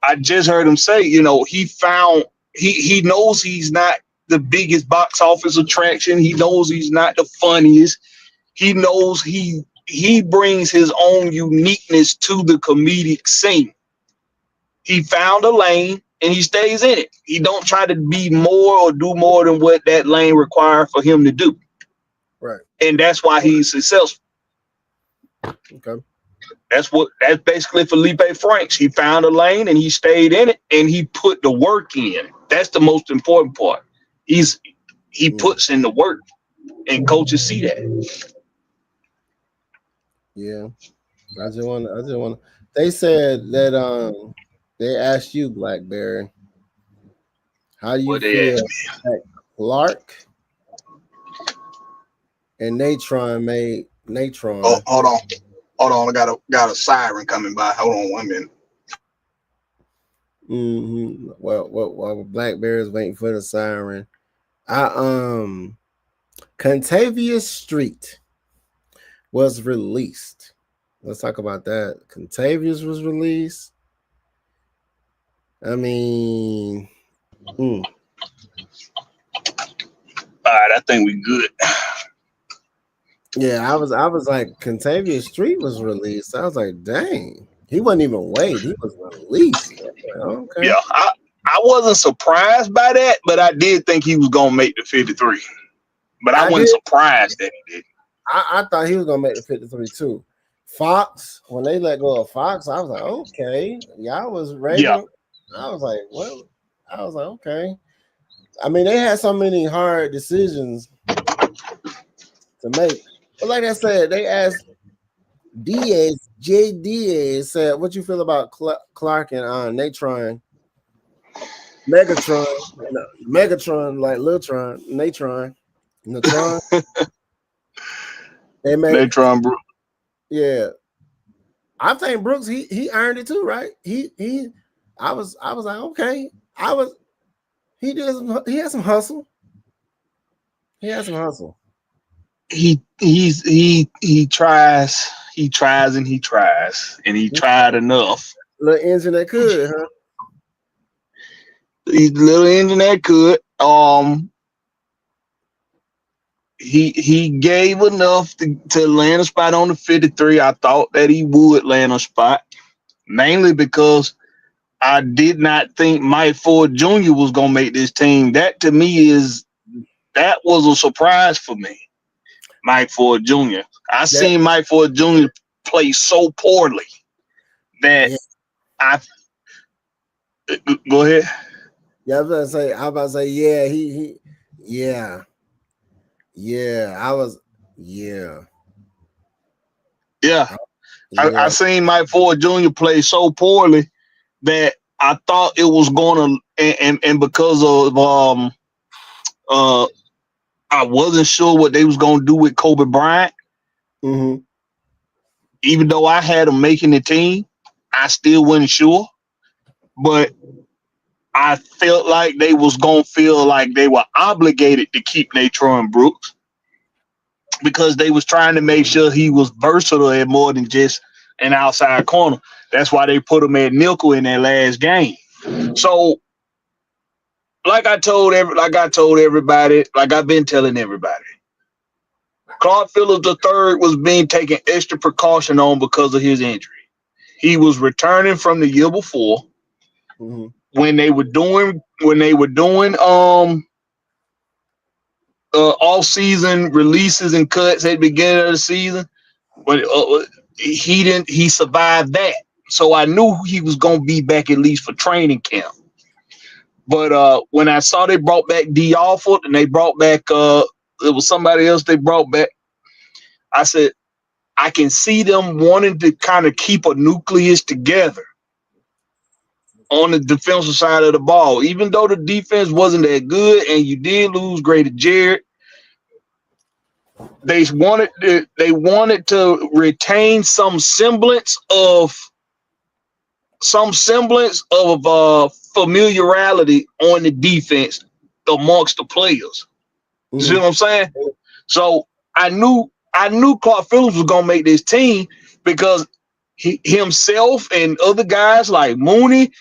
S2: I just heard him say, he knows he's not the biggest box office attraction. He knows he's not the funniest. He knows he brings his own uniqueness to the comedic scene. He found a lane and he stays in it. He don't try to be more or do more than what that lane requires for him to do.
S1: Right.
S2: And that's why he's successful.
S1: Okay.
S2: That's basically Felipe Franks. He found a lane and he stayed in it and he put the work in. That's the most important part. He puts in the work and coaches see that.
S1: Yeah. I just want they said that they asked you, Blackberry, how do you feel that Clark and Natron made Natron?
S2: Oh, hold on. I got a siren coming by. Hold on 1 minute.
S1: Well, Blackberry is waiting for the siren. Contavious Street was released. Let's talk about that. Contavious was released. I mean,
S2: all right, I think we good.
S1: Yeah, I was like, Contavious Street was released. I was like, dang, he wasn't even waiting. He was released. Like, okay.
S2: Yeah, I wasn't surprised by that, but I did think he was gonna make the 53. But I wasn't surprised that he did.
S1: I thought he was gonna make the 53 too. Fox, when they let go of Fox, I was like, okay, y'all was ready.
S2: Yeah.
S1: I was like, well, okay. I mean, they had so many hard decisions to make. But like I said, they asked J. Diaz said, what you feel about Clark and Natron? Megatron, like Liltron, Natron. They made
S2: Natron Brooks.
S1: Yeah. I think Brooks, he earned it too, right? I was like, okay. He had some hustle. He had some hustle.
S2: He tries and he tried enough.
S1: Little engine that could, huh?
S2: He's a little engine that could. He gave enough to land a spot on the 53. I thought that he would land a spot, mainly because I did not think Mike Ford Jr. was gonna make this team. That to me that was a surprise for me. Mike Ford Jr. I seen Mike Ford Jr. play so poorly that I go ahead.
S1: Yeah, I was about to say,
S2: I seen Mike Ford Jr. play so poorly that I thought it was gonna and because of I wasn't sure what they was gonna do with Kobe Bryant.
S1: Mm-hmm.
S2: Even though I had him making the team, I still wasn't sure. But I felt like they was gonna feel like they were obligated to keep Natron Brooks because they was trying to make sure he was versatile and more than just an outside corner. That's why they put him at nickel in that last game. So, like I told everybody, like I've been telling everybody, Clark Phillips III was being taken extra precaution on because of his injury. He was returning from the year before
S1: Mm-hmm.
S2: when they were doing all season releases and cuts at the beginning of the season. But he survived that, so I knew he was gonna be back at least for training camp. But when I saw they brought back D Alford and they brought back it was somebody else they brought back, I said I can see them wanting to kind of keep a nucleus together on the defensive side of the ball. Even though the defense wasn't that good and you did lose Grady Jarrett, they wanted to retain some semblance of familiarity on the defense amongst the players. You see
S1: Mm-hmm.
S2: what I'm saying? So I knew Clark Phillips was gonna make this team because himself and other guys like Mooney,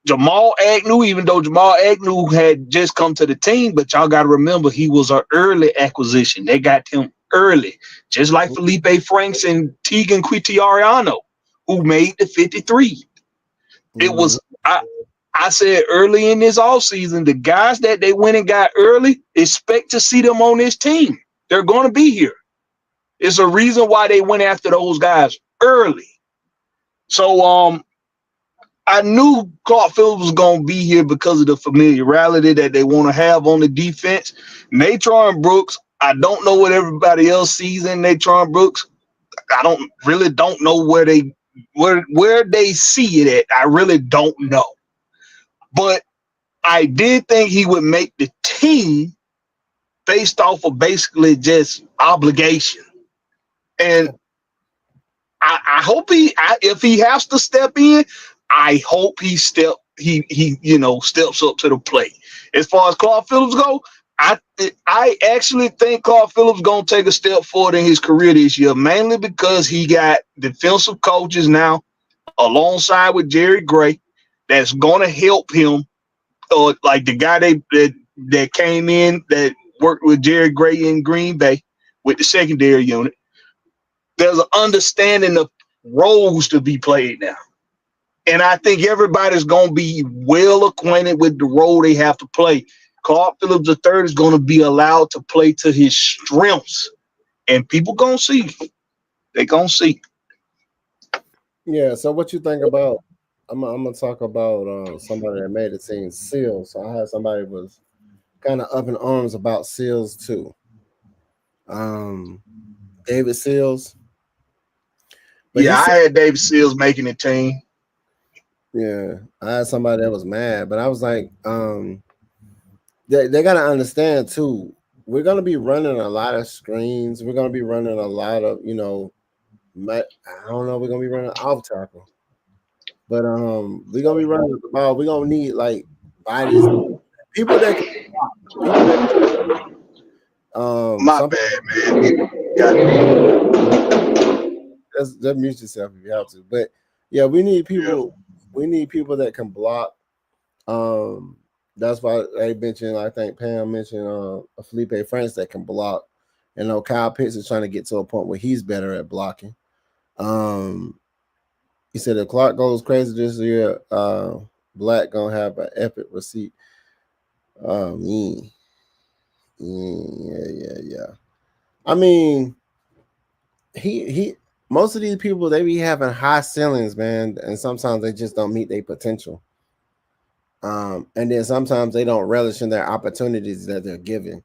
S2: Jamal Agnew, even though Jamal Agnew had just come to the team, but y'all got to remember he was an early acquisition. They got him early, just like Felipe Franks and Tegan Quitiariano, who made the 53. It was I said early in this offseason, the guys that they went and got early, expect to see them on this team. They're going to be here. It's a reason why they went after those guys early. So I knew Clark Phillips was going to be here because of the familiarity that they want to have on the defense. Natron Brooks, I don't know what everybody else sees in Natron Brooks. I don't know where they see it at. I really don't know. But I did think he would make the team based off of basically just obligation. And I hope if he has to step in, I hope he steps up to the plate. As far as Clark Phillips go, I actually think Clark Phillips gonna take a step forward in his career this year, mainly because he got defensive coaches now alongside with Jerry Gray that's gonna help him. Or like the guy that came in that worked with Jerry Gray in Green Bay with the secondary unit. There's an understanding of roles to be played now. And I think everybody's going to be well acquainted with the role they have to play. Clark Phillips III is going to be allowed to play to his strengths. And people going to see. They're going to see.
S1: Yeah, so what you think about, I'm going to talk about somebody that made the team, Seals. So I had somebody was kind of up in arms about Seals too. David Seals.
S2: But I had David Seals making the team.
S1: Yeah, I had somebody that was mad, but I was like, they got to understand too. We're going to be running a lot of screens. We're going to be running a lot of, I don't know. We're going to be running off tackle, but we're going to be running the ball. We're going to need like bodies, people that can.
S2: My bad, man.
S1: Just mute yourself if you have to. But yeah, we need people. We need people that can block. That's why they mentioned. I think Pam mentioned Felipe Franks that can block. And Kyle Pitts is trying to get to a point where he's better at blocking. He said if Clark goes crazy this year, Black gonna have an epic receipt. Yeah. I mean, he most of these people, they be having high ceilings, man, and sometimes they just don't meet their potential. And then sometimes they don't relish in their opportunities that they're given.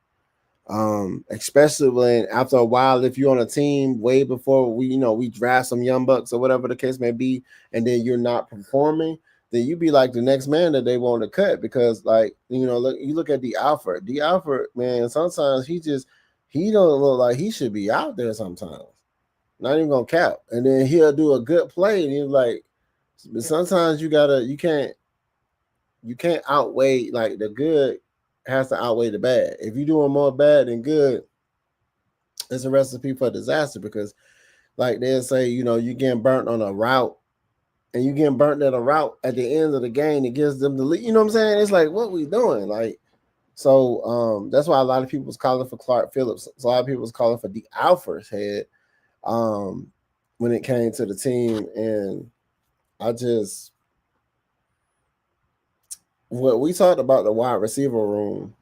S1: Especially when after a while, if you're on a team way before we draft some young bucks or whatever the case may be, and then you're not performing, then you be like the next man that they want to cut because, like, you look at the Alfred. The Alfred, man, sometimes he don't look like he should be out there sometimes. Not even gonna cap. And then he'll do a good play, and you're like, but sometimes you can't outweigh, like, the good has to outweigh the bad. If you're doing more bad than good, it's a recipe for disaster because, like, they'll say, you getting burnt on a route and you getting burnt at a route at the end of the game, it gives them the lead. You know what I'm saying? It's like, what we doing? Like, so that's why a lot of people was calling for Clark Phillips. So a lot of people was calling for the Alfred's head when it came to the team. And what we talked about the wide receiver room.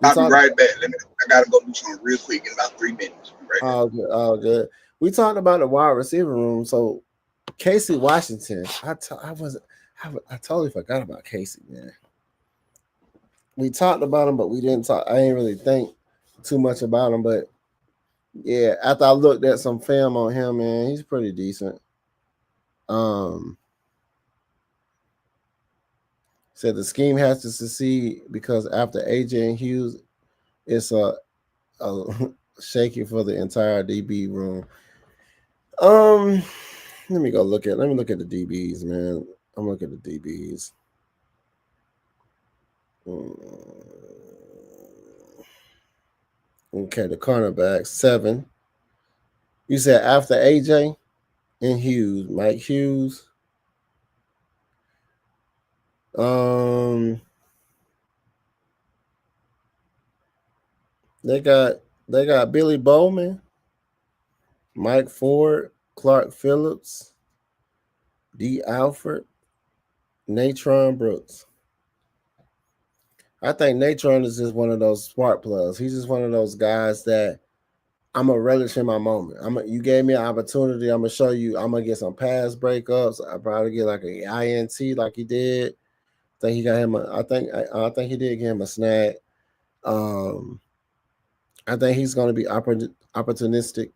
S2: I'll be right back. I gotta go do something real quick in about 3 minutes. Right.
S1: Oh, good. We talked about the wide receiver room. So Casey Washington, I totally forgot about Casey, man. We talked about him, but we didn't talk. I didn't really think too much about him, but yeah, after I looked at some film on him, man, he's pretty decent. Said the scheme has to succeed because after AJ and Hughes, it's a shaky for the entire DB room. Let me look at the DBs, man. I'm looking at the DBs. Okay, the cornerbacks 7. You said after AJ and Hughes, Mike Hughes. They got Billy Bowman, Mike Ford, Clark Phillips, D. Alfred, Natron Brooks. I think Natron is just one of those spark plugs. He's just one of those guys that I'm gonna relish in my moment. You gave me an opportunity. I'm gonna show you. I'm gonna get some pass breakups. I probably get like a INT like he did. I think he got him. I think he did get him a snag. I think he's gonna be opportunistic.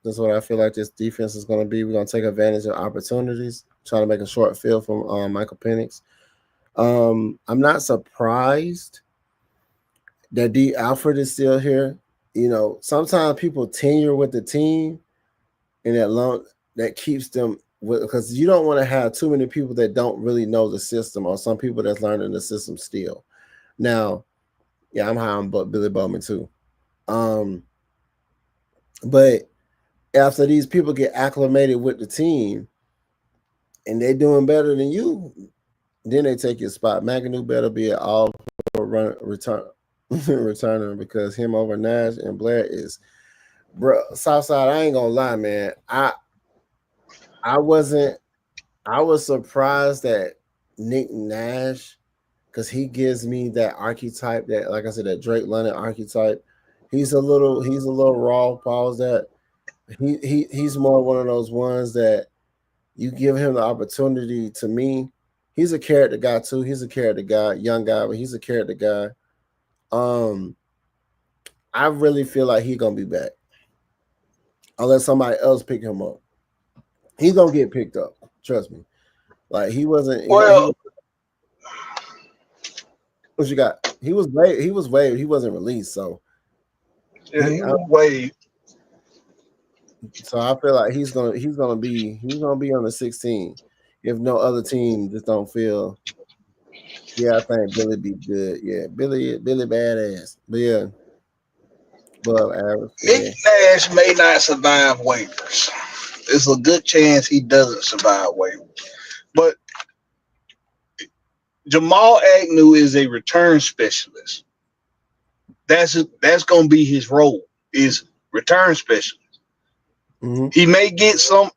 S1: That's what I feel like this defense is gonna be. We're gonna take advantage of opportunities. Try to make a short field from Michael Penix. I'm not surprised that D. Alfred is still here. Sometimes people tenure with the team, and that keeps them because you don't want to have too many people that don't really know the system, or some people that's learning the system still. Now, yeah, I'm high on Billy Bowman too. But after these people get acclimated with the team, and they're doing better than you, then they take your spot. McAdoo better be an returner because him over Nash and Blair is, bro. Southside, I ain't gonna lie, man. I was surprised that Nick Nash, because he gives me that archetype that, like I said, that Drake London archetype. He's a little raw. Pause that. He's more one of those ones that you give him the opportunity. To me, he's a character guy too. He's a character guy, young guy, but he's a character guy. I really feel like he's gonna be back, unless somebody else pick him up. He's gonna get picked up. Trust me. Like he wasn't.
S2: Well,
S1: what you got? He was waived. He wasn't released. So
S2: yeah, he was waived.
S1: So I feel like he's gonna be on the 16. If no other team just don't feel. Yeah, I think Billy be good. Yeah, Billy badass. But yeah, above average.
S2: Nick Nash may not survive waivers. There's a good chance he doesn't survive waivers. But Jamal Agnew is a return specialist. That's going to be his role, is return specialist. Mm-hmm. He may get some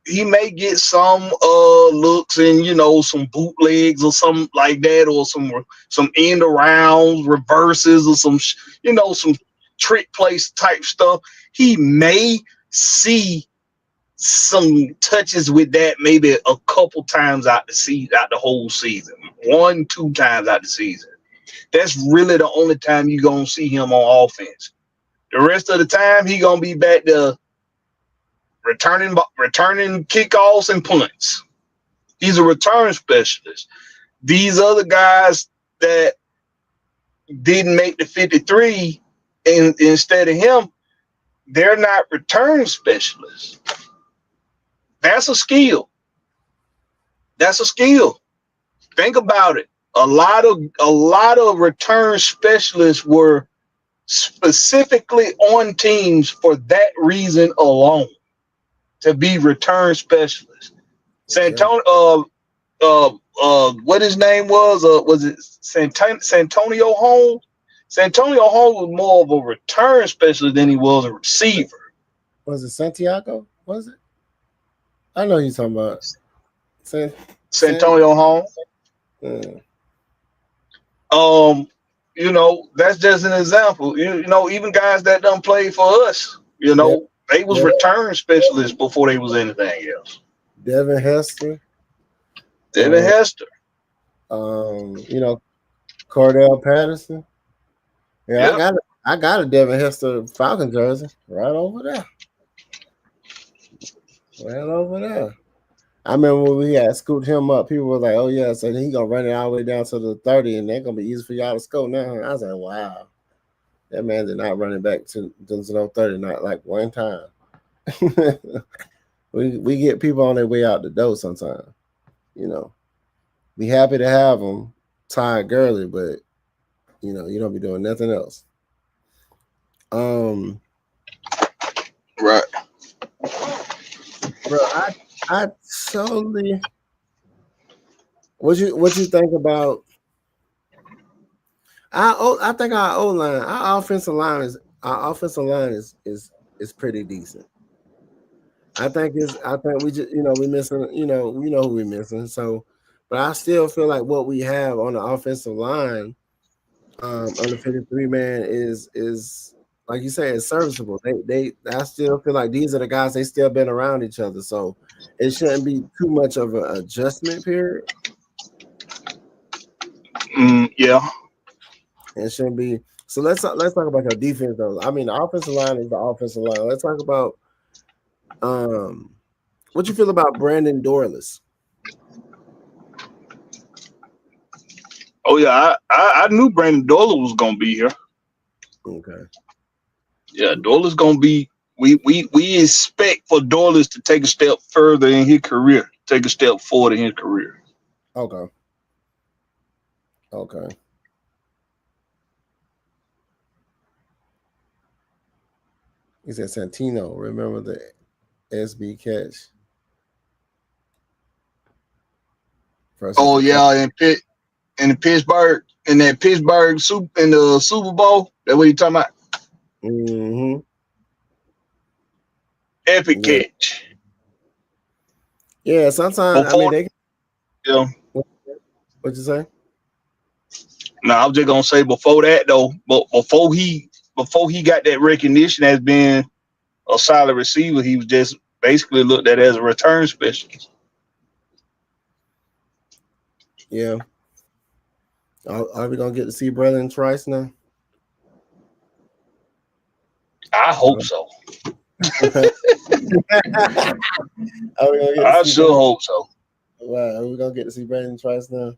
S2: looks and some bootlegs or something like that, or some end arounds, reverses, or some trick place type stuff. He may see some touches with that maybe a couple times out the whole season, 1-2 times out the season. That's really the only time you're gonna see him on offense. The rest of the time he gonna be back to returning kickoffs and punts. He's a return specialist. These other guys that didn't make the 53 instead of him, they're not return specialists. That's a skill. That's a skill. Think about it. A lot of return specialists were specifically on teams for that reason alone, to be return specialists. Santonio, what his name was it Santonio Holmes? Santonio Holmes was more of a return specialist than he was a receiver.
S1: Was it Santiago? Was it? I know you're talking about
S2: Santonio Holmes. You know, that's just an example. You know, even guys that done play for us, you know, they was return specialists before they was anything else.
S1: Devin Hester.
S2: You
S1: know, Cordell Patterson. Yeah, I got a Devin Hester Falcon jersey right over there. Right over there. I remember when we had scooped him up, people were like, oh, yeah, so he going to run it all the way down to the 30, and they're going to be easy for y'all to score now. I was like, wow. That man did not run it back to no 30, not like one time. we get people on their way out the door sometimes. You know, be happy to have them, Todd Gurley, but, you know, you don't be doing nothing else.
S2: Right.
S1: Bro, I totally. What you think about? I think our O-line, our offensive line is pretty decent. I think we just we missing we know who we're missing. So, but I still feel like what we have on the offensive line, on the 53 man is like you say, it's serviceable. I still feel like these are the guys, they still been around each other, so it shouldn't be too much of an adjustment period.
S2: Yeah.
S1: It shouldn't be. So let's talk about your defense though. I mean, the offensive line is the offensive line. Let's talk about what you feel about Brandon Dorless.
S2: Oh yeah, I knew Brandon Dorless was gonna be here.
S1: Okay.
S2: Yeah, Dorless gonna be. We expect for Dorless to take a step further in his career, take a step forward in his career.
S1: Okay. He said Santino. Remember the SB catch?
S2: Oh yeah, in the Pittsburgh, in that Pittsburgh Super Bowl. That's what you talking about?
S1: Mm-hmm.
S2: Epic catch.
S1: Yeah, sometimes What'd you say?
S2: No, I was just gonna say before that though, but before he got that recognition as being a solid receiver, he was just basically looked at as a return specialist.
S1: Yeah. Are we gonna get to see Braylon Trice now?
S2: I hope so.
S1: I
S2: sure hope so.
S1: Wow, are we gonna get to see Braylon Trice now?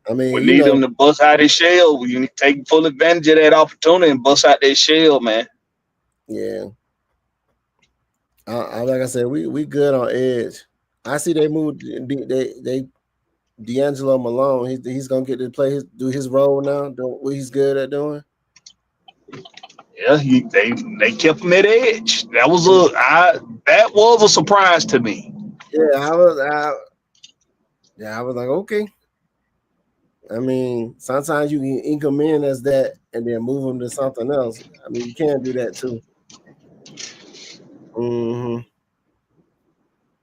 S1: I mean,
S2: we need him to bust out his shell. We need to take full advantage of that opportunity and bust out that shell, man.
S1: Yeah. Like I said, we good on edge. I see they moved. They D'Angelo Malone. He's gonna get to do his role now. Do what he's good at doing.
S2: Yeah, they kept him at edge. That was a surprise to me.
S1: Yeah, I was like, okay. I mean, sometimes you can ink them in as that and then move them to something else. I mean, you can do that too. Mm-hmm.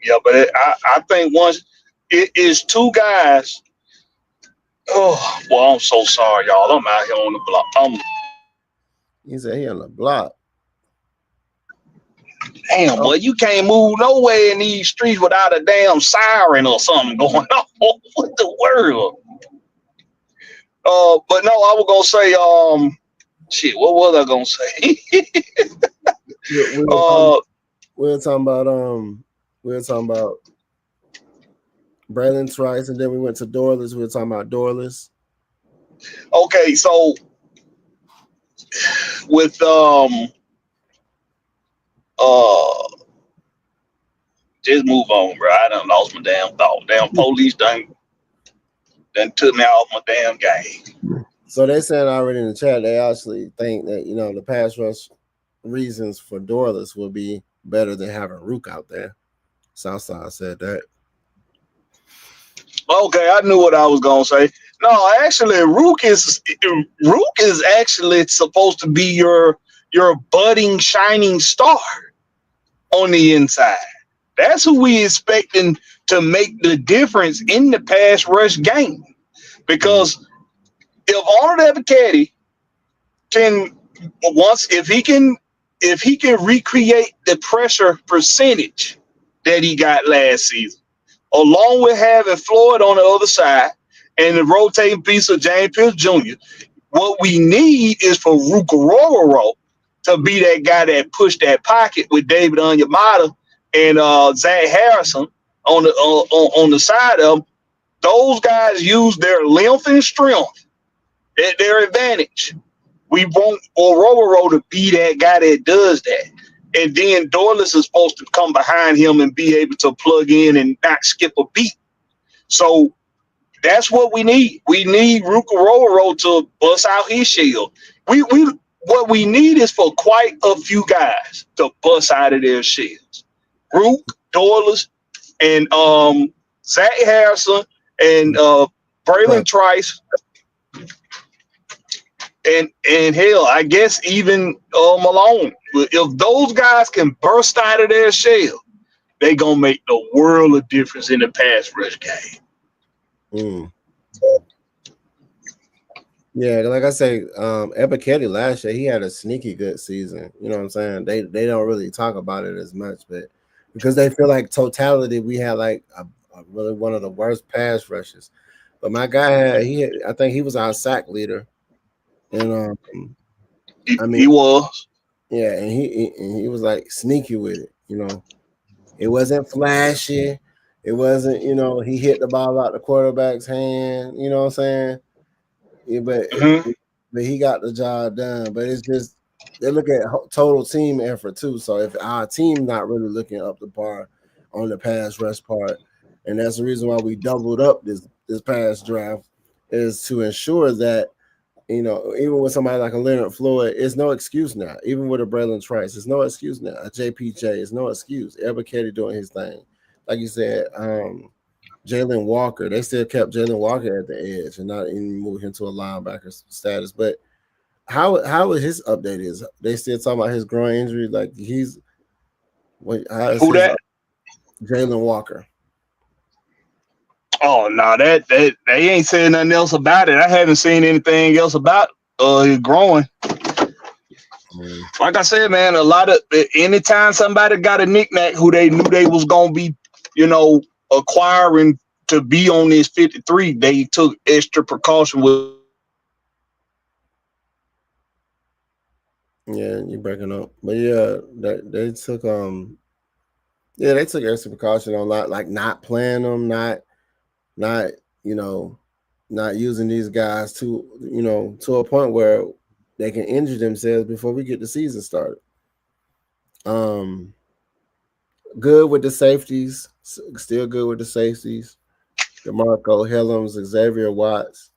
S2: Yeah, but I think once it is two guys. Oh, well, I'm so sorry, y'all. I'm out here on the block.
S1: He said he on the block.
S2: Damn, boy, you can't move nowhere in these streets without a damn siren or something going on. What the world? But no, I was gonna say, shit. What was I gonna say?
S1: We were talking about Braylon Trice, and then we went to Dorless. We were talking about Dorless.
S2: Okay, so with just move on, bro. I done lost my damn thought. Damn police done took me off my damn game.
S1: So they said already in the chat they actually think that the pass rush reasons for Dorless will be better than having Rook out there. Southside said that.
S2: Okay, I knew what I was gonna say. No, actually, Rook is actually supposed to be your budding shining star on the inside. That's who we expecting to make the difference in the pass rush game. Because if Arnold Ebiketie if he can recreate the pressure percentage that he got last season, along with having Floyd on the other side and the rotating piece of James Pierce Jr., what we need is for Rukaroro to be that guy that pushed that pocket with David Onyemata and Zach Harrison on the side of them. Those guys use their length and strength at their advantage. We want Ororo to be that guy that does that. And then Dorless is supposed to come behind him and be able to plug in and not skip a beat. So that's what we need. We need Rukaroro to bust out his shield. What we need is for quite a few guys to bust out of their shields. Rook, Dorless, and Zach Harrison and Braylon Trice. And hell, I guess even Malone. If those guys can burst out of their shell, they gonna make the world of difference in the pass rush game.
S1: Yeah, like I say, Ebiketie last year he had a sneaky good season. You know what I'm saying? They don't really talk about it as much, but because they feel like totality, we had like a really one of the worst pass rushes. But my guy I think he was our sack leader. And
S2: he was.
S1: Yeah, and he was like sneaky with it, It wasn't flashy. It wasn't, he hit the ball out the quarterback's hand, you know what I'm saying? Yeah, but he got the job done. But it's just they look at total team effort too. So if our team not really looking up the bar on the pass rush part, and that's the reason why we doubled up this past draft, is to ensure that even with somebody like a Leonard Floyd, it's no excuse now. Even with a Braylon Trice, it's no excuse now. A JPJ is no excuse. Ebiketie doing his thing. Like you said, Jalen Walker, they still kept Jalen Walker at the edge and not even moved him to a linebacker status. But how is his update? Is they still talking about his groin injury? Like who
S2: that?
S1: Jalen Walker.
S2: Oh no, that they ain't saying nothing else about it. I haven't seen anything else about his growing. Like I said, man, a lot of anytime somebody got a knick-knack who they knew they was gonna be, acquiring to be on this 53, they took extra precaution with.
S1: Yeah, you're breaking up, but yeah, they took they took extra precaution on not playing them, not using these guys to a point where they can injure themselves before we get the season started. Good with the safeties, still good with the safeties. DeMarco Hellams, Xavier Watts,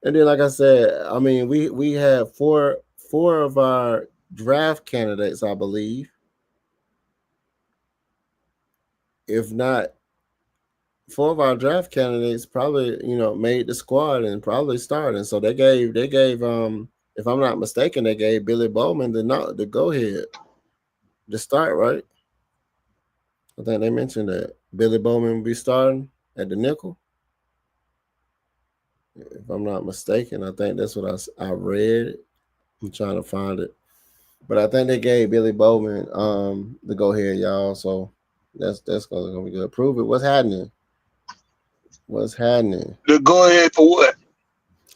S1: and then like I said, I mean we had four of our draft candidates, I believe. If not, 4 of our draft candidates probably, made the squad and probably started. So they gave if I'm not mistaken, they gave Billy Bowman the go ahead to start, right? I think they mentioned that Billy Bowman will be starting at the nickel. If I'm not mistaken, I think that's what I read. I'm trying to find it. But I think they gave Billy Bowman the go ahead, y'all. So that's gonna be good. Prove it. What's happening?
S2: The go ahead for what?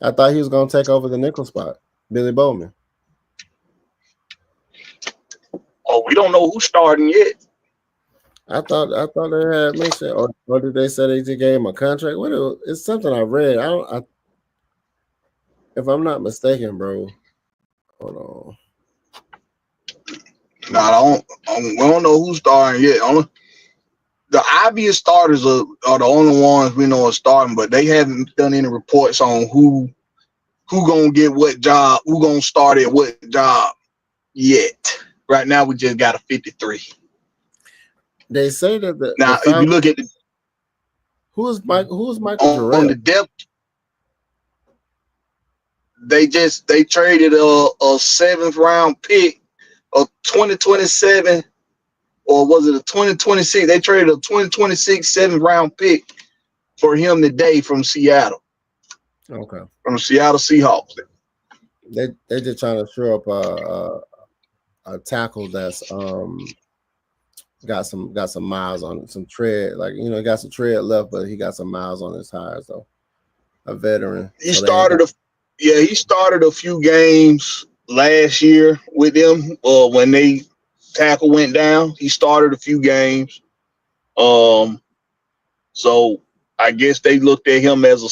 S1: I thought he was gonna take over the nickel spot, Billy Bowman.
S2: Oh, we don't know who's starting yet.
S1: I thought they had mentioned, or did they say they just gave him a contract? It's something I read. If I'm not mistaken, bro. Hold on.
S2: No, we don't know who's starting yet. The obvious starters are the only ones we know are starting, but they haven't done any reports on who gonna get what job, who gonna start at what job yet. Right now, we just got a 53.
S1: They say that the
S2: Now, if you look at
S1: who's Michael
S2: on the
S1: Jarrett?
S2: depth, they traded a 7th round pick of 2027, or was it a 2026? They traded a 2026 7th round pick for him today from Seattle.
S1: Okay.
S2: From the Seattle Seahawks.
S1: They just trying to shore up a tackle that's got some miles on it, some tread, like got some tread left, but he got some miles on his tires though. A veteran.
S2: He started a few games last year with them. When they tackle went down, he started a few games. So I guess they looked at him as a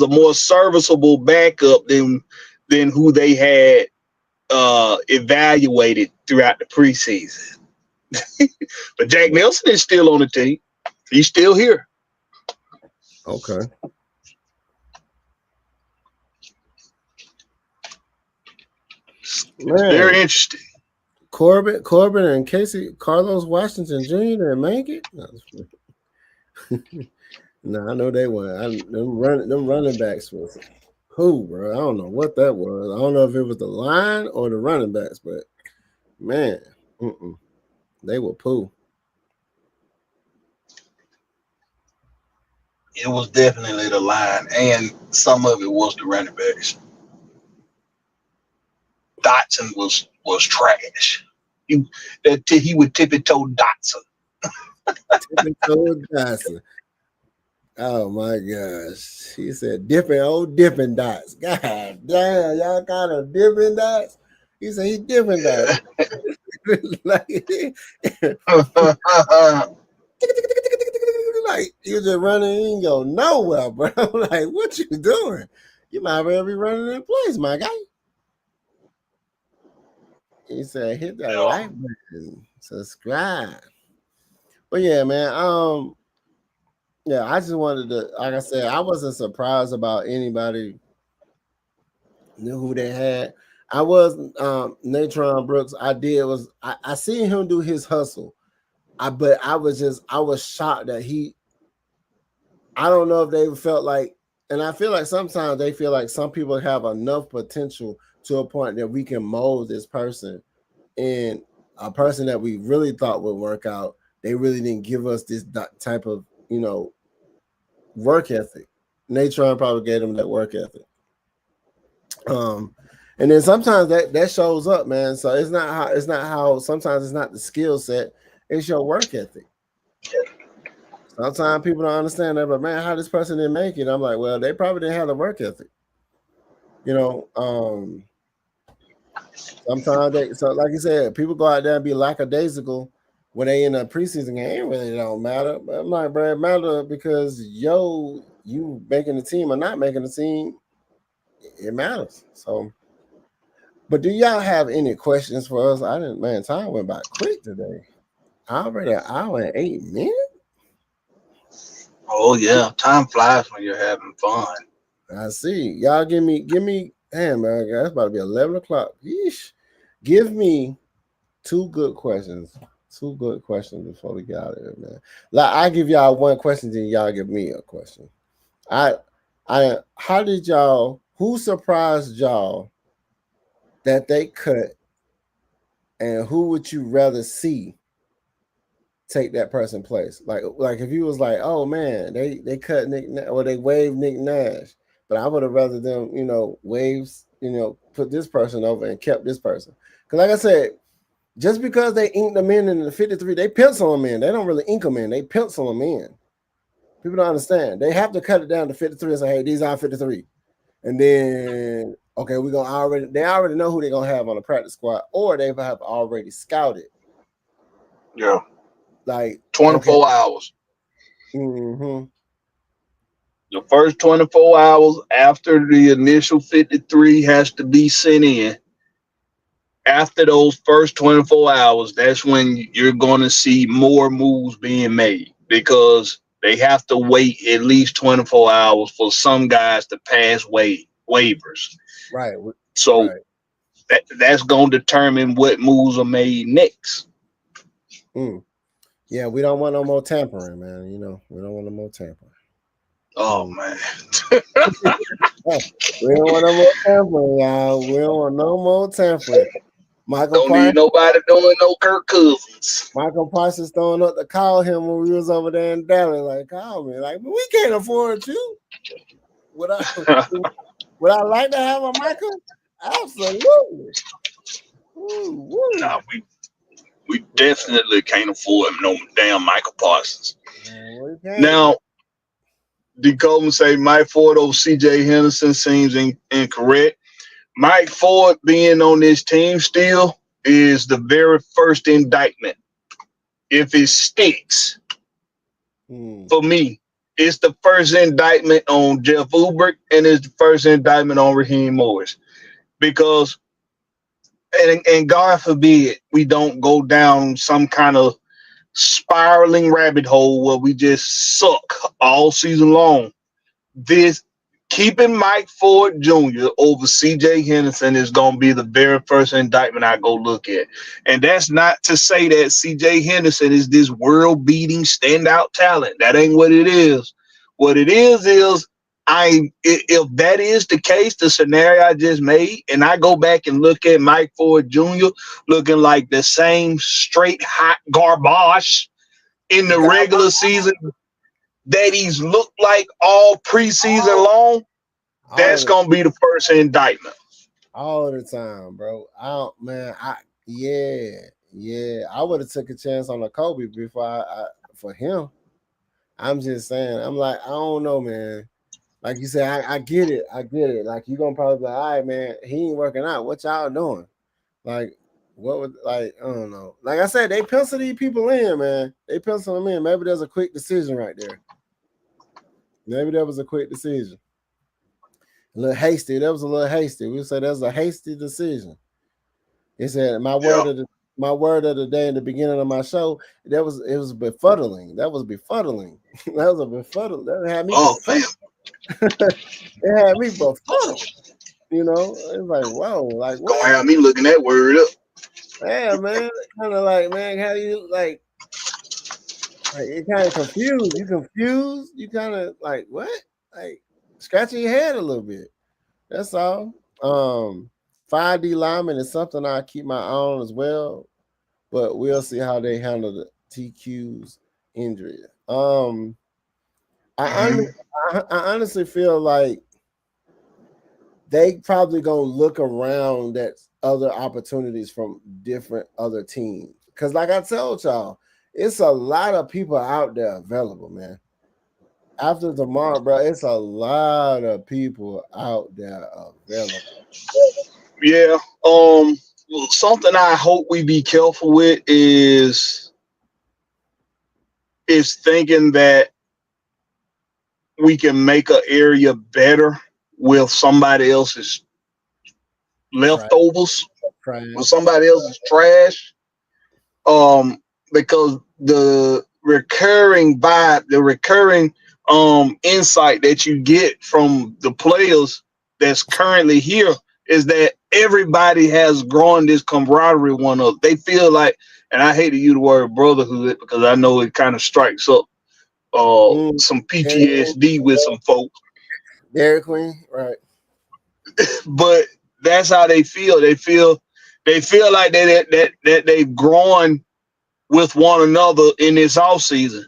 S2: more serviceable backup than who they had evaluated throughout the preseason. But Jack Nelson is still on the team. He's still here.
S1: Okay.
S2: Man. Very interesting.
S1: Corbin and Carlos Washington Jr. didn't make it. No, I know they weren't. Them running backs was who, bro? I don't know what that was. I don't know if it was the line or the running backs, but man, they were poo.
S2: It was definitely the line, and some of it was the running backs. Dotson was trash. He would tippy-toe Dotson.
S1: Tippy-toe Dotson. Oh my gosh. He said dipping dots. God damn, y'all kind of dipping dots. He said he dipping dots. Like you just running, you ain't go nowhere, bro. Like, what you doing? You might well be running in place, my guy. He said, hit that like button, subscribe. But yeah, man. Yeah, I just wanted to, like I said, I wasn't surprised about anybody knew who they had. I was Natron Brooks. I seen him do his hustle. But I was shocked that I don't know if they felt like, and I feel like sometimes they feel like some people have enough potential to a point that we can mold this person, and a person that we really thought would work out, they really didn't give us this type of, work ethic. Natron probably gave them that work ethic. And then sometimes that shows up, man. So it's not how sometimes it's not the skill set, it's your work ethic. Sometimes people don't understand that, but man, how this person didn't make it? I'm like, well, they probably didn't have the work ethic. Sometimes so like you said, people go out there and be lackadaisical when they in a preseason game. It really don't matter. But I'm like, bro, it matter because you making the team or not making the team, it matters. So, but do y'all have any questions for us? I didn't, man. Time went by quick today. Already an hour and 8 minutes.
S2: Oh yeah, time flies when you're having fun.
S1: I see. Y'all give me. Damn, man, it's about to be 11 o'clock. Yeesh. Give me two good questions. Two good questions before we get out of here, man. Like, I give y'all one question, then y'all give me a question. How did y'all? Who surprised y'all that they cut, and who would you rather see take that person place? Like if you was like, oh man, they cut Nick or they waived Nick Nash, but I would have rather them, waves, put this person over and kept this person. Because like I said, just because they inked them in the 53, they pencil them in. They don't really ink them in. They pencil them in. People don't understand. They have to cut it down to 53 and say, hey, these are 53. And then, okay, they already know who they're going to have on the practice squad, or they have already scouted.
S2: Yeah.
S1: Like
S2: 24 hours.
S1: Mm-hmm.
S2: The first 24 hours after the initial 53 has to be sent in. After those first 24 hours, that's when you're going to see more moves being made because they have to wait at least 24 hours for some guys to pass waivers.
S1: Right.
S2: So
S1: right.
S2: that's going to determine what moves are made next.
S1: Yeah, we don't want no more tampering, man. You know, we don't want no more tampering.
S2: Oh, man.
S1: We don't want no more tampering, y'all. We don't want no more tampering.
S2: Don't need nobody doing no Kirk Cousins.
S1: Michael Parsons throwing up to call him when we was over there in Dallas. Like, call me. Like, we can't afford you. Would I like to have a Michael? Absolutely.
S2: Nah, we definitely can't afford no damn Michael Parsons. Now, D. Coleman say Mike Ford over C.J. Henderson seems incorrect. Mike Ford being on this team still is the very first indictment. If it sticks, for me, it's the first indictment on Jeff Ulbrich and it's the first indictment on Raheem Morris. Because, and God forbid, we don't go down some kind of spiraling rabbit hole where we just suck all season long. This keeping Mike Ford Jr. over C.J. Henderson is going to be the very first indictment I go look at. And that's not to say that C.J. Henderson is this world-beating standout talent. That ain't what it is. What it is if that is the case, the scenario I just made, and I go back and look at Mike Ford Jr. looking like the same straight hot garbage in the regular season that he's looked like all preseason long, that's gonna be the first indictment.
S1: All the time, bro. I would have took a chance on a Kobe before I for him. I'm just saying. I'm like, I don't know, man. Like you said, I get it. Like you gonna probably be like, all right, man, he ain't working out. What y'all doing? Like, what would I don't know. Like I said, they pencil these people in, man. They pencil them in. Maybe there's a quick decision right there. Maybe that was a quick decision. A little hasty. That was a little hasty. We say that's a hasty decision. It said my word of the day in the beginning of my show. It was befuddling. That was befuddling. That was a befuddling. That had me.
S2: Oh man,
S1: it had me befuddled. You know, it's like whoa, like what?
S2: Gonna have me looking that word up.
S1: Yeah, man. Kind of like, man, how do you like you're kind of confused. You confused. You kind of like what? Like scratching your head a little bit. That's all. 5D lineman is something I keep my eye on as well, but we'll see how they handle the TQ's injury. I honestly feel like they probably gonna look around at other opportunities from different other teams. Because like I told y'all, it's a lot of people out there available, man. After tomorrow, bro, it's a lot of people out there available.
S2: Yeah. Something I hope we be careful with is thinking that we can make an area better with somebody else's leftovers, with somebody else's trash. Because the recurring vibe, the recurring insight that you get from the players that's currently here is that everybody has grown this camaraderie one up. They feel like, and I hate to use the word brotherhood because I know it kind of strikes up some PTSD with some folks.
S1: Dairy Queen, right?
S2: But that's how they feel. They feel like that they've grown with one another in this off season,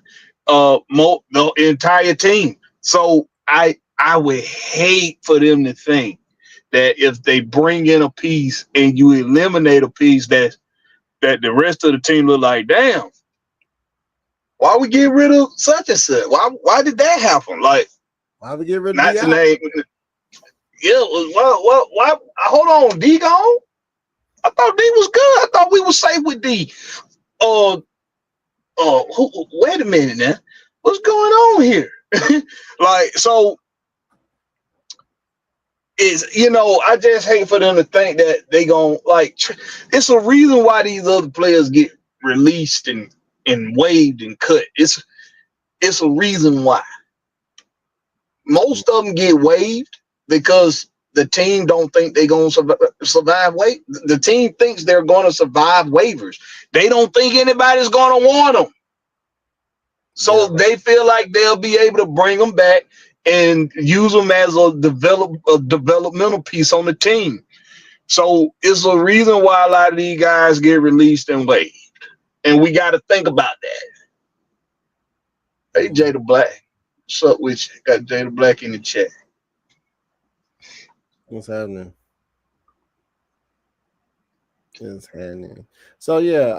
S2: the entire team. So I would hate for them to think that if they bring in a piece and you eliminate a piece that the rest of the team look like, damn, why we get rid of such and such? Why did that happen? Like,
S1: why we get rid of
S2: not to name? Yeah, why? Hold on, D gone? I thought D was good. I thought we were safe with D. wait a minute now, what's going on here? Like, so is, I just hate for them to think that they gon' it's a reason why these other players get released and waived and cut. It's a reason why. Most of them get waived because the team don't think they're going to survive wait. The team thinks they're going to survive waivers. They don't think anybody's going to want them. So they feel like they'll be able to bring them back and use them as a developmental piece on the team. So it's a reason why a lot of these guys get released and waived. And we got to think about that. Hey, Jada Black. What's up with you? Got Jada Black in the chat.
S1: What's happening? So yeah,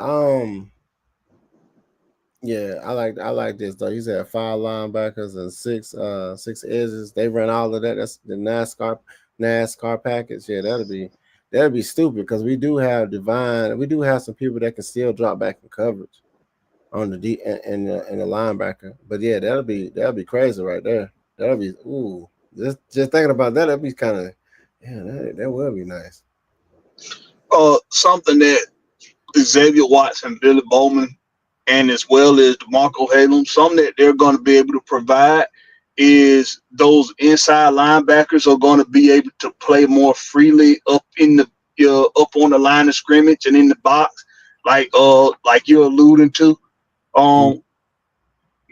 S1: I like this though. He's had 5 linebackers and 6 edges. They run all of that. That's the NASCAR package. Yeah, that'd be stupid because we do have some people that can still drop back in coverage on the D and the linebacker. But yeah, that'll be crazy right there. That'll be just thinking about that, that'd be kind of that would be nice.
S2: Something that Xavier Watson, Billy Bowman, and as well as DeMarco Hellams, something that they're going to be able to provide is those inside linebackers are going to be able to play more freely up on the line of scrimmage and in the box, like you're alluding to,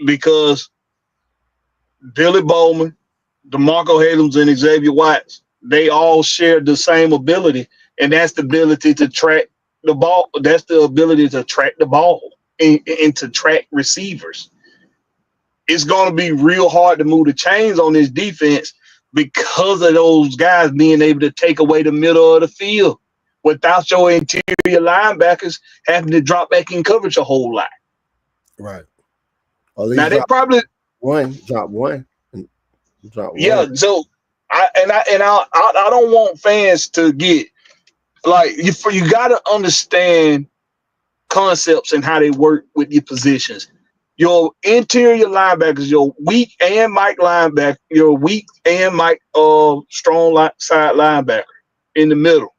S2: because Billy Bowman, DeMarco Hellams, and Xavier Watts, they all share the same ability, and that's the ability to track the ball. That's the ability to track the ball and to track receivers. It's going to be real hard to move the chains on this defense because of those guys being able to take away the middle of the field without your interior linebackers having to drop back in coverage a whole lot.
S1: Right.
S2: Now they probably
S1: drop one.
S2: Yeah. So I don't want fans to get you got to understand concepts and how they work with your positions. Your interior linebackers, your weak and Mike linebacker, your weak and Mike strong side linebacker in the middle.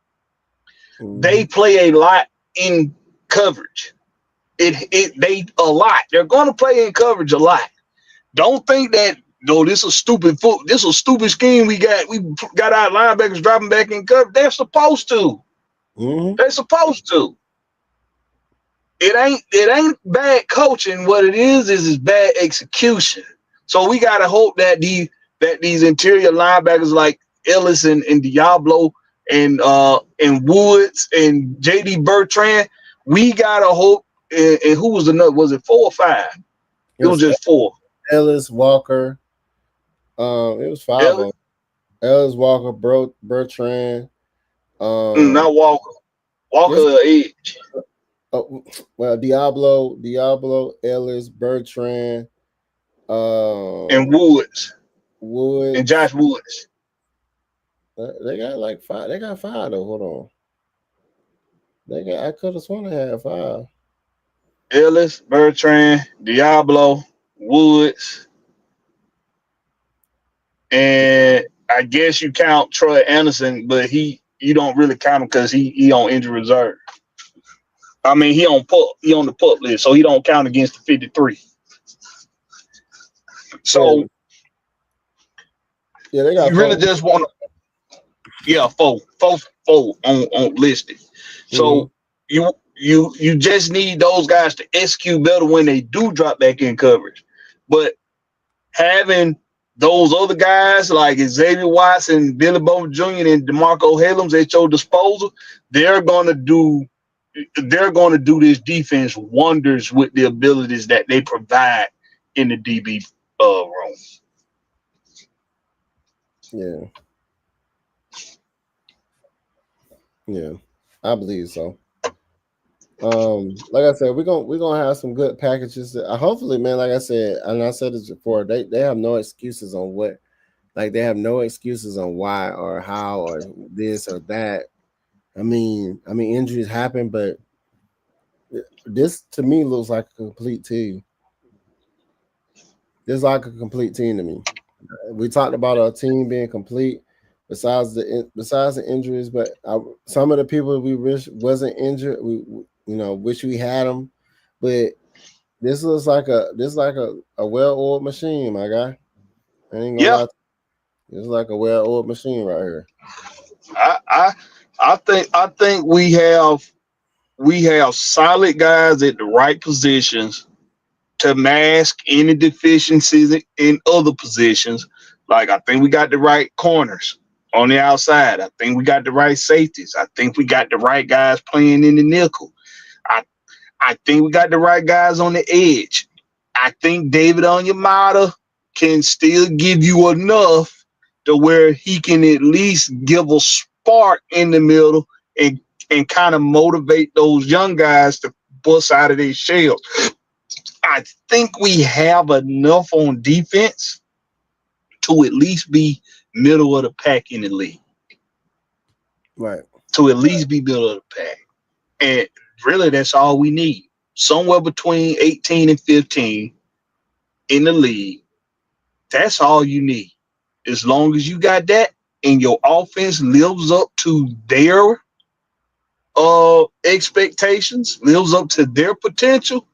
S2: They play a lot in coverage. They a lot. They're going to play in coverage a lot. Don't think that this is a stupid scheme we got our linebackers dropping back in coverage. They're supposed to. They're supposed to. It ain't bad coaching. What it is bad execution. So we gotta hope that these interior linebackers like Ellis and Diablo and Woods and JD Bertrand, we gotta hope. And who was another? Was it 4 or 5? It was just 4.
S1: Ellis, Walker. It was 5. Ellis, Walker, Bertrand.
S2: Not Walker. Walker edge.
S1: Well, Diablo, Ellis, Bertrand,
S2: and Woods, and Josh Woods.
S1: They got like 5. They got 5 though. Hold on. I could have sworn they had 5.
S2: Ellis, Bertrand, Diablo, Woods, and I guess you count Troy Anderson, but you don't really count him because he on injury reserve. I mean, he on the pup list, so he don't count against the 53. So
S1: yeah, they got.
S2: You really just want to, 4 on listed. So you just need those guys to execute better when they do drop back in coverage. But having those other guys like Xavier Watson, Billy Bowman Jr., and DeMarco Hellams at your disposal, they're gonna do this defense wonders with the abilities that they provide in the DB room.
S1: Yeah, I believe so. Like I said, we're gonna have some good packages. Hopefully, man. Like I said, and I said this before, they have no excuses on what, like they have no excuses on why or how or this or that. I mean, injuries happen, but this to me looks like a complete team. This is like a complete team to me. We talked about our team being complete besides the injuries, but some of the people we wish wasn't injured, we wish we had them. But this looks like a well-oiled machine, my guy. I ain't gonna
S2: Yeah,
S1: lie. It's like a well-oiled machine right here.
S2: I think we have solid guys at the right positions to mask any deficiencies in other positions. Like I think we got the right corners on the outside. I think we got the right safeties. I think we got the right guys playing in the nickel. I I think we got the right guys on the edge. I think David Onyemata can still give you enough to where he can at least give a spark in the middle and kind of motivate those young guys to bust out of their shells. I think we have enough on defense to at least be middle of the pack in the league.
S1: Right.
S2: To at least be middle of the pack. And really, that's all we need. Somewhere between 18 and 15 in the league. That's all you need. As long as you got that and your offense lives up to their expectations, lives up to their potential,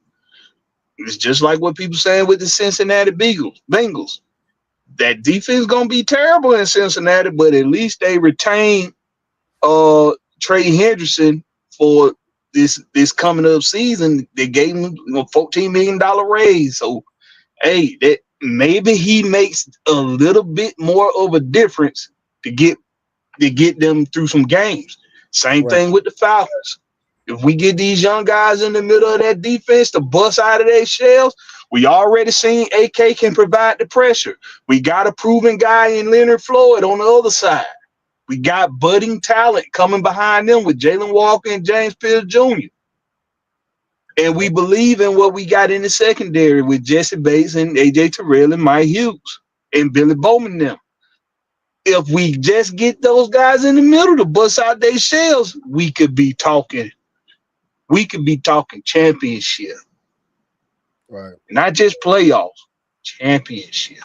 S2: it's just like what people saying with the Cincinnati Bengals. That defense gonna be terrible in Cincinnati, but at least they retain Trey Hendrickson for this coming up season. They gave him $14 million raise. So hey, that maybe he makes a little bit more of a difference to get them through some games. Same
S1: Right.
S2: thing with the Falcons. If we get these young guys in the middle of that defense to bust out of their shells, we already seen AK can provide the pressure. We got a proven guy in Leonard Floyd on the other side. We got budding talent coming behind them with Jalen Walker and James Pierce Jr. And we believe in what we got in the secondary with Jesse Bates and AJ Terrell and Mike Hughes and Billy Bowman them. If we just get those guys in the middle to bust out their shells, we could be talking championship.
S1: Right.
S2: Not just playoffs, championship.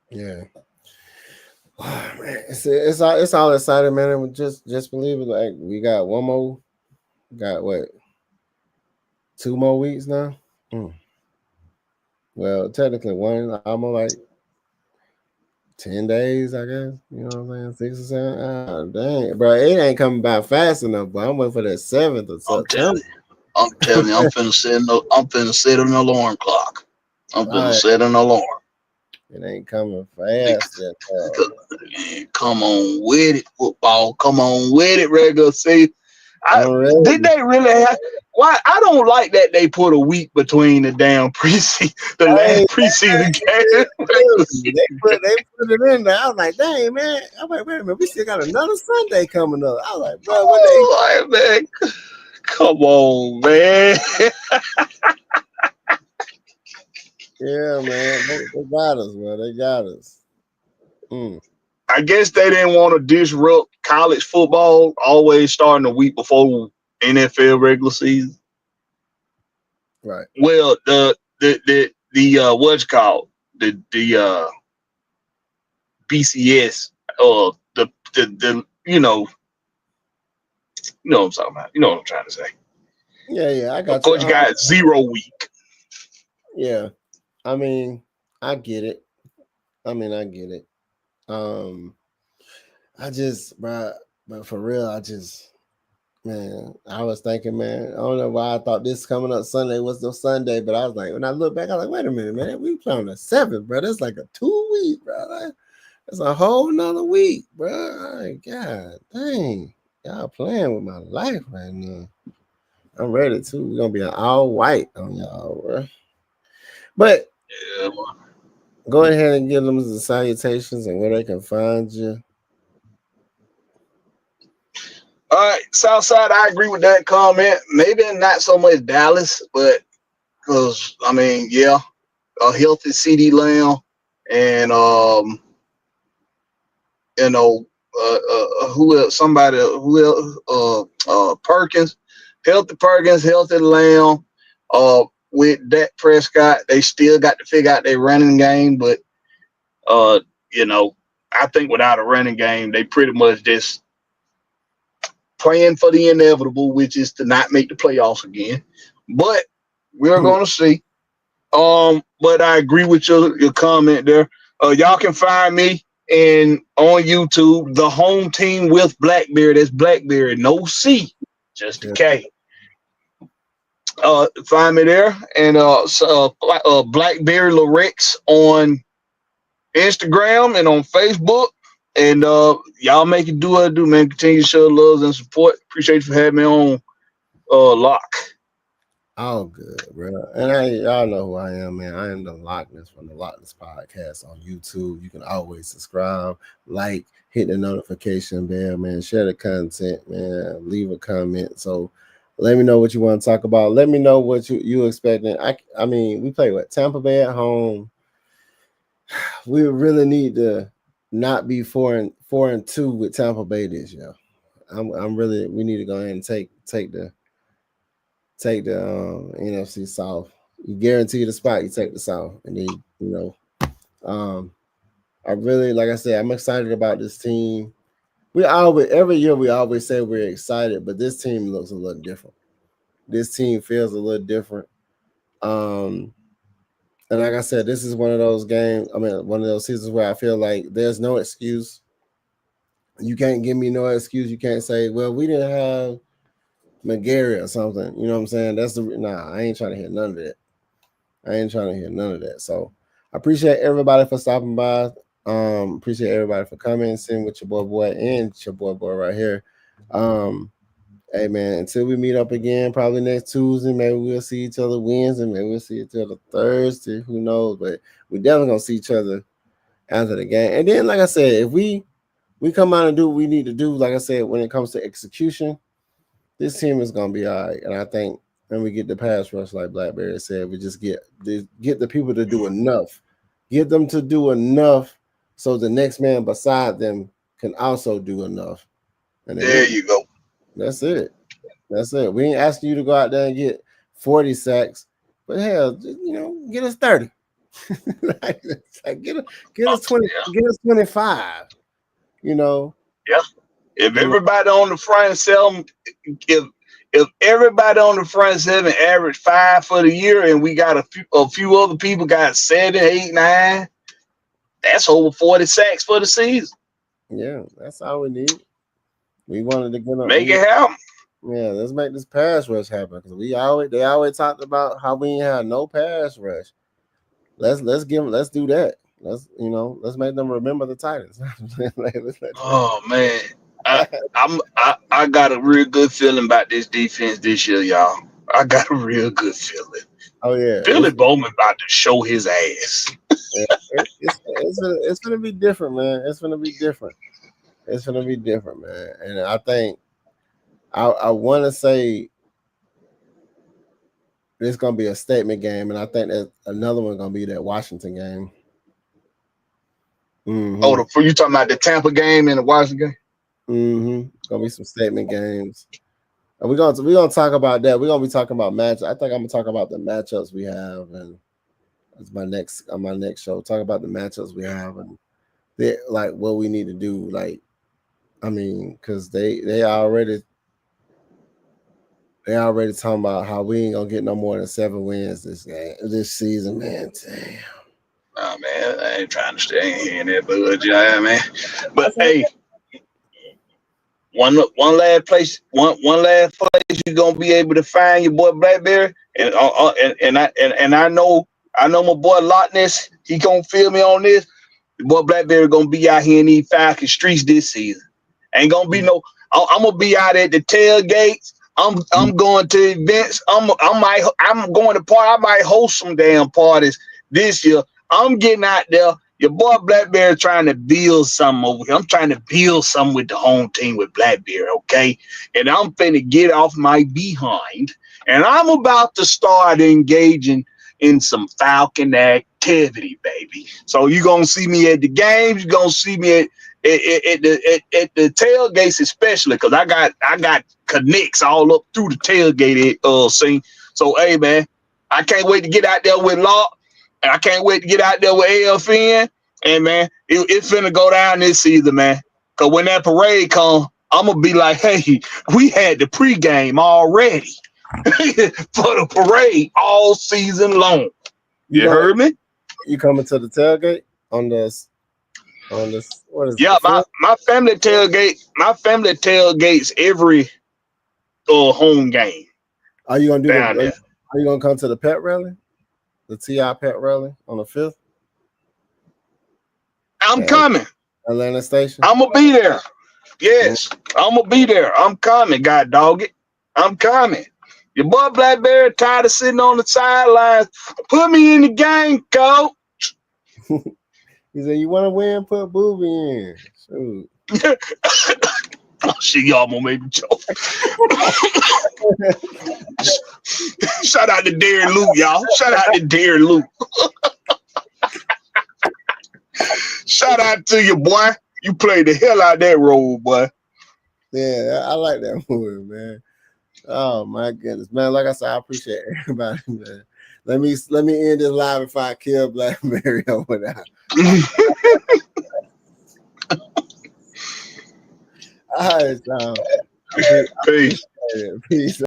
S1: Yeah. Man, it's all exciting, man. And just believe it. Like we got one more. Got what? 2 more weeks now. Well, technically one. Almost like 10 days, I guess. You know what I'm saying? 6 or 7. Oh, dang, bro, it ain't coming by fast enough. But I'm waiting for that 7th of September.
S2: I'm telling you, I'm finna set an alarm clock. I'm finna set an alarm.
S1: It ain't coming fast.
S2: Come on with it, football. Come on with it, regular season. Did they really have? Why? I don't like that they put a week between the damn preseason, the last preseason game.
S1: They put it in there. I was like, dang, man. I'm like, wait a minute, we still got another Sunday coming up. I was like, bro, what they?
S2: Man, come on, man.
S1: Yeah, man. They got us, man. They got us.
S2: I guess they didn't want to disrupt college football, always starting a week before NFL regular season.
S1: Right.
S2: Well, the what's it called? The BCS the you know what I'm talking about. You know what I'm trying to say.
S1: Yeah, I got
S2: of course, you got 0 week.
S1: Yeah. I mean, I get it. I just, bro, but for real, man, I was thinking, man, I don't know why I thought this coming up Sunday was no Sunday, but I was like, when I look back, I was like, wait a minute, man, we playing the 7th, bro. That's like a 2 week, bro. That's a whole nother week, bro. Like, God dang, y'all playing with my life right now. I'm ready too. We're gonna be an all white on y'all, bro. But
S2: yeah,
S1: go ahead and give them the salutations and where they can find you.
S2: All right, Southside, I agree with that comment. Maybe not so much Dallas, but because I mean, yeah, a healthy CD Lamb and who else? Somebody who else? Perkins, healthy Lamb. With Dak Prescott, they still got to figure out their running game, but I think without a running game, they pretty much just praying for the inevitable, which is to not make the playoffs again. But we're going to see. But I agree with your comment there. Y'all can find me on YouTube, the home team with Blackberry. That's Blackberry, no C, just a K. Find me there, and Blackberry Lorex on Instagram and on Facebook. And y'all make it do what I do, man. Continue to show love and support. Appreciate you for having me on Lock.
S1: All good, bro. And y'all know who I am, man. I am the Lochness from the Lochness podcast on YouTube. You can always subscribe, like, hit the notification bell, man. Share the content, man. Leave a comment. So let me know what you want to talk about. Let me know what you expecting. I mean, we play with Tampa Bay at home. We really need to not be 4-2 with Tampa Bay this year. We need to go ahead and take the NFC South. You guarantee the spot, you take the South. And then, I really, like I said, I'm excited about this team. Every year we always say we're excited, but this team looks a little different. This team feels a little different. And like I said, this is one of those games, one of those seasons where I feel like there's no excuse. You can't give me no excuse. You can't say, well, we didn't have McGary or something. You know what I'm saying? I ain't trying to hear none of that. So I appreciate everybody for stopping by. Appreciate everybody for coming, sitting with your boy and your boy right here. Hey man, until we meet up again, probably next Tuesday, maybe we'll see each other Wednesday, maybe we'll see each other Thursday, who knows? But we definitely gonna see each other after the game. And then, like I said, if we come out and do what we need to do, like I said, when it comes to execution, this team is gonna be all right. And I think when we get the pass rush, like Blackberry said, we just get the people to do enough. Get them to do enough so the next man beside them can also do enough. And
S2: there you go.
S1: That's it. We ain't asking you to go out there and get 40 sacks, but hell, get us 30. Get us 20. Get us 25. Yeah.
S2: If everybody on the front seven, if everybody on the front seven average 5 for the year, and we got a few other people got 7, 8, 9, that's over 40 sacks for the season.
S1: Yeah, that's all we need. We wanted to get
S2: make it happen.
S1: Yeah, let's make this pass rush happen because they always talked about how we ain't had no pass rush. Let's do that. Let's make them remember the Titans.
S2: Oh man, I got a real good feeling about this defense this year, y'all. I got a real good feeling.
S1: Oh yeah,
S2: Billy Bowman about to show his ass.
S1: It's gonna be different, man. It's gonna be different, man. And I think I want to say it's gonna be a statement game, and I think that another one gonna be that Washington game. Mm-hmm.
S2: Oh, you talking about the Tampa game and the Washington game?
S1: Mm-hmm. It's gonna be some statement games. And we're gonna talk about that. We're gonna be talking about match. I think I'm gonna talk about the matchups we have, and it's my next show. Talk about the matchups we have and like what we need to do. Like, because they already talking about how we ain't gonna get no more than 7 wins this season, man. Damn.
S2: Oh man, I ain't trying to stay in that budget, man. But hey. One last place you're gonna be able to find your boy Blackberry, and I know my boy Lochness, he gonna feel me on this. The boy Blackberry gonna be out here in these Falcons streets this season. Ain't gonna be no. I'm gonna be out at the tailgates. I'm going to events. I'm going to party. I might host some damn parties this year. I'm getting out there. Your boy Blackberry trying to build something over here. I'm trying to build something with the home team with Blackberry, okay? And I'm finna get off my behind, and I'm about to start engaging in some Falcon activity, baby. So you're going to see me at the games. You're going to see me at the tailgates especially, because I got connects all up through the tailgate scene. So hey man, I can't wait to get out there with Lock, and I can't wait to get out there with AFN. And man, it's finna go down this season, man. Cause when that parade come, I'm gonna be like, hey, we had the pregame already for the parade all season long. You heard me?
S1: You coming to the tailgate on this? What is?
S2: Yeah, my family tailgates every home game.
S1: Are you gonna do
S2: down there?
S1: Are you gonna come to the pet rally, the TI pet rally on the 5th?
S2: I'm coming.
S1: Atlanta Station.
S2: I'm gonna be there. Yes, I'm gonna be there. I'm coming, God dog it. I'm coming. Your boy Blackberry tired of sitting on the sidelines. Put me in the game, coach.
S1: He said, "You want to win? Put Booby in." Shoot.
S2: Oh shit, y'all gonna make me joke. Shout out to Darren Luke, y'all. Shout out to Darren Luke. Shout out to you, boy. You played the hell out of that role, boy.
S1: Yeah, I like that movie, man. Oh my goodness, man! Like I said, I appreciate everybody, man. Let me end this live before I kill Blackberry over there. All right, Tom.
S2: Peace.
S1: Peace.